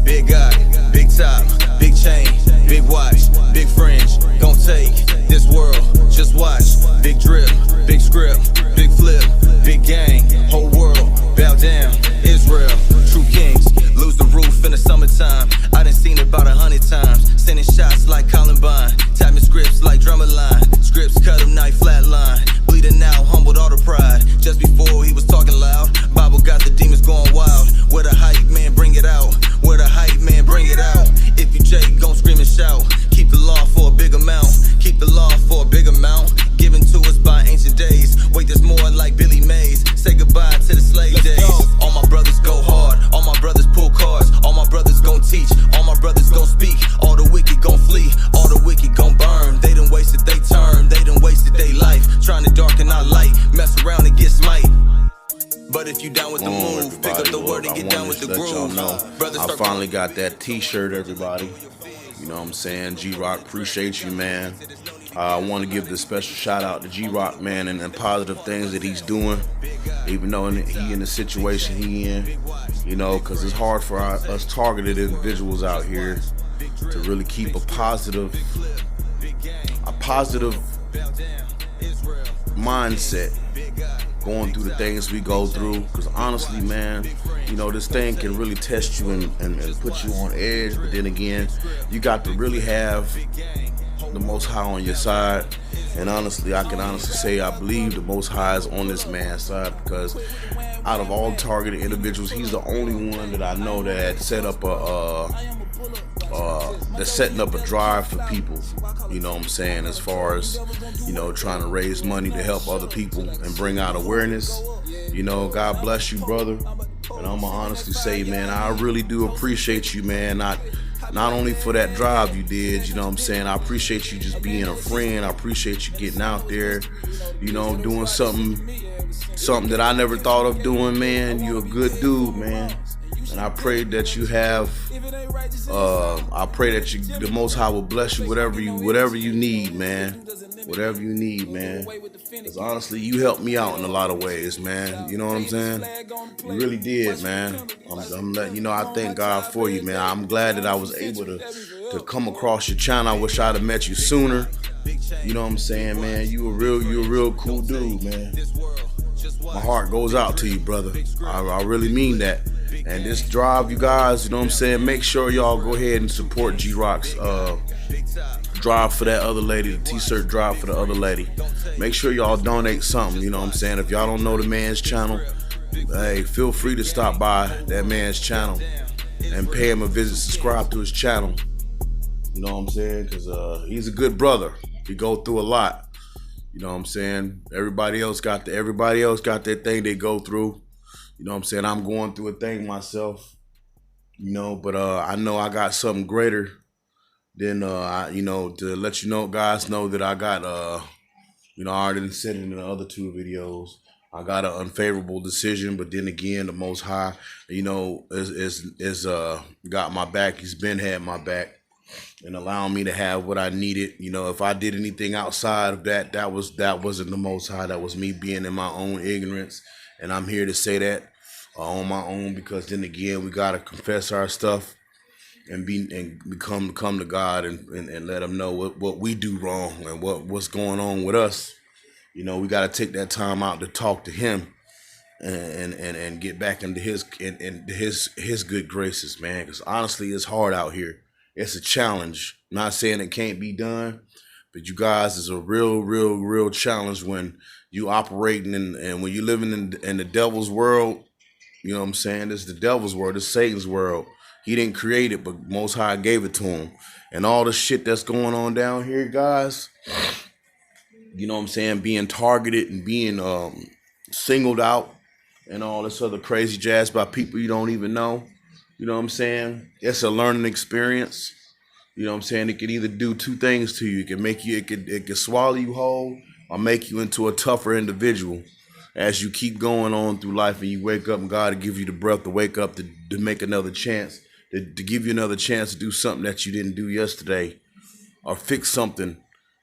Big guy, big top, big chain, big watch, big fringe. Gon' take this world, just watch. Big drip, big script, big flip, big gang. Whole world, bow down. Israel, true kings. Lose the roof in the summertime. I done seen it about 100 times. Sending shots like Columbine. Tapping scripts like drummer line. Scripts cut him night flatline. Bleeding out, humbled all the pride. Just before he was talking loud. Bible got the demons going wild. Where the hype man, bring it out. Where the hype man, bring it out. If you Jake, gon' scream and shout. Keep the law for a big amount. Keep the law for a big amount. Given to us by ancient days. Wait, there's more like Billy Mays. Say goodbye to the slave days. All my brothers go hard. All my brothers pull cards. All my brothers gon' teach. All my brothers gon' speak. All the wicked gon' flee. All the wicked gon' burn. They done wasted they turn. They done wasted they life. Trying to darken our light. Mess around and get smite. But if you down with the move, pick up the word and get down with the groove. I finally got that t-shirt, everybody. You know what I'm saying? G-Rock, appreciate you, man. I want to give the special shout out to G-Rock, man, and the positive things that he's doing, even though he in the situation he in, you know, because it's hard for us targeted individuals out here to really keep a positive mindset going through the things we go through, because honestly, man, you know, this thing can really test you and put you on edge, but then again, you got to really have the Most High on your side. And honestly, I can honestly say I believe the Most High is on this man's side, because out of all targeted individuals, he's the only one that I know that had set up that's setting up a drive for people, you know what I'm saying, as far as, you know, trying to raise money to help other people and bring out awareness. You know, God bless you, brother. And I'm gonna honestly say, man, I really do appreciate you, man, not not only for that drive you did, you know what I'm saying? I appreciate you just being a friend. I appreciate you getting out there, you know, doing something that I never thought of doing, man. You're a good dude, man. And I pray that you have, I pray that the Most High will bless you, whatever you need, man. Whatever you need, man. Because honestly, you helped me out in a lot of ways, man. You know what I'm saying? You really did, man. I'm letting you know, I thank God for you, man. I'm glad that I was able to come across your channel. I wish I'd have met you sooner. You know what I'm saying, man? You a real cool dude, man. My heart goes out to you, brother. I really mean that. And this drive, you guys, you know what I'm saying? Make sure y'all go ahead and support G-Rock's drive for that other lady, the t-shirt drive for the other lady. Make sure y'all donate something, you know what I'm saying? If y'all don't know the man's channel, hey, feel free to stop by that man's channel and pay him a visit, subscribe to his channel. You know what I'm saying? Because he's a good brother. He go through a lot. You know what I'm saying? Everybody else got their thing they go through. You know what I'm saying? I'm going through a thing myself, you know, but I know I got something greater than, you know, to let you know, guys know that I got, you know, I already said it in the other 2 videos. I got an unfavorable decision, but then again, the Most High, you know, is got my back. He's been had my back and allowing me to have what I needed. You know, if I did anything outside of that, that wasn't the Most High. That was me being in my own ignorance. And I'm here to say that on my own, because then again, we gotta confess our stuff and come to God and let Him know what we do wrong and what's going on with us. You know, we gotta take that time out to talk to Him and get back into His good graces, man. Because honestly, it's hard out here. It's a challenge. I'm not saying it can't be done, but you guys, it's a real challenge when you operating and when you living in the devil's world. You know what I'm saying? This is the devil's world. This is Satan's world. He didn't create it, but Most High gave it to him. And all the shit that's going on down here, guys, you know what I'm saying? Being targeted and being singled out and all this other crazy jazz by people you don't even know. You know what I'm saying? It's a learning experience. You know what I'm saying? It can either do 2 things to you. It can make you, it could swallow you whole or make you into a tougher individual as you keep going on through life and you wake up and God will give you the breath to wake up to make another chance, to give you another chance to do something that you didn't do yesterday or fix something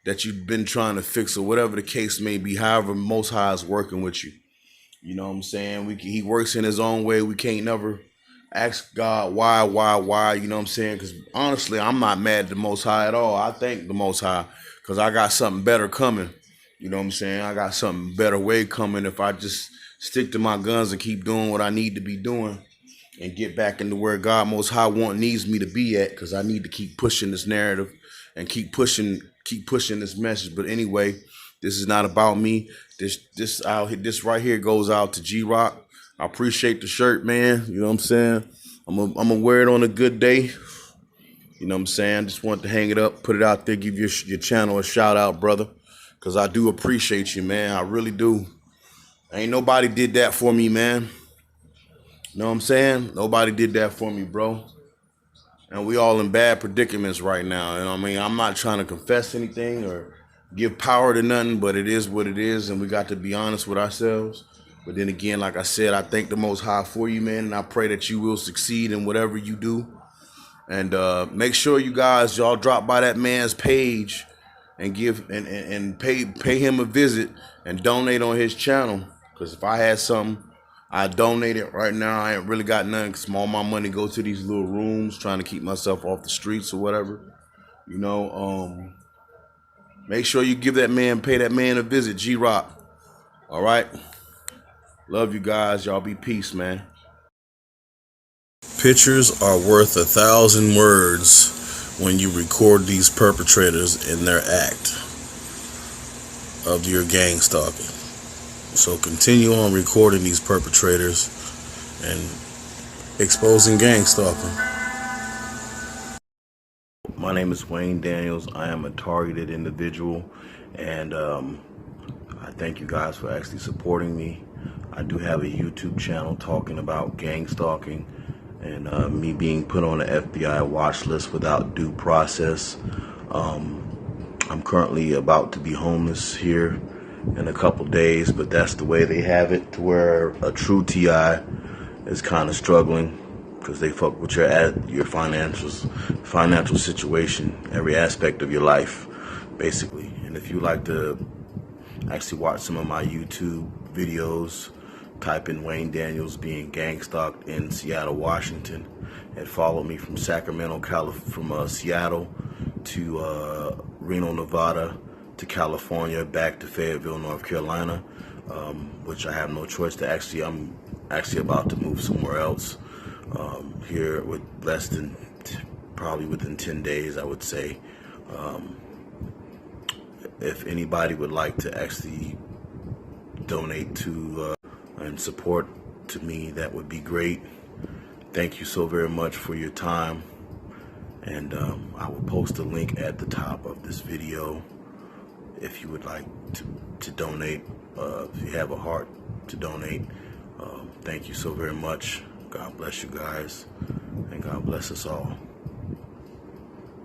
that you've been trying to fix or whatever the case may be, however Most High is working with you. You know what I'm saying? He works in His own way. We can't never ask God why, you know what I'm saying? Because honestly, I'm not mad at the Most High at all. I thank the Most High because I got something better coming. You know what I'm saying? I got something better way coming if I just stick to my guns and keep doing what I need to be doing and get back into where God Most High needs me to be at, because I need to keep pushing this narrative and keep pushing this message. But anyway, this is not about me. This right here goes out to G-Rock. I appreciate the shirt, man. You know what I'm saying? I'm gonna wear it on a good day. You know what I'm saying? Just want to hang it up, put it out there, give your channel a shout out, brother. Because I do appreciate you, man. I really do. Ain't nobody did that for me, man. You know what I'm saying? Nobody did that for me, bro. And we all in bad predicaments right now. And I mean, I'm not trying to confess anything or give power to nothing, but it is what it is. And we got to be honest with ourselves. But then again, like I said, I thank the Most High for you, man. And I pray that you will succeed in whatever you do. And make sure you guys, y'all drop by that man's page and give and pay him a visit and donate on his channel. Because if I had something, I'd donate it right now. I ain't really got nothing because all my money goes to these little rooms trying to keep myself off the streets or whatever. You know, make sure you give that man, pay that man a visit, G-Rock. All right? Love you guys. Y'all be peace, man. Pictures are worth 1,000 words when you record these perpetrators in their act of your gang stalking. So continue on recording these perpetrators and exposing gang stalking. My name is Wayne Daniels. I am a targeted individual, and I thank you guys for actually supporting me. I do have a YouTube channel talking about gang stalking and me being put on the FBI watch list without due process. I'm currently about to be homeless here in a couple days, but that's the way they have it, to where a true TI is kind of struggling because they fuck with your financial situation, every aspect of your life, basically. And if you like to actually watch some of my YouTube videos, type in Wayne Daniels being gang stalked in Seattle, Washington, and follow me from Sacramento, from Seattle to Reno, Nevada, to California, back to Fayetteville, North Carolina, which I have no choice to I'm actually about to move somewhere else here with less than, probably within 10 days, I would say. If anybody would like to actually donate to and support to me, that would be great. Thank you so very much for your time, and I will post a link at the top of this video if you would like to donate, if you have a heart to donate. Thank you so very much. God bless you guys, and God bless us all.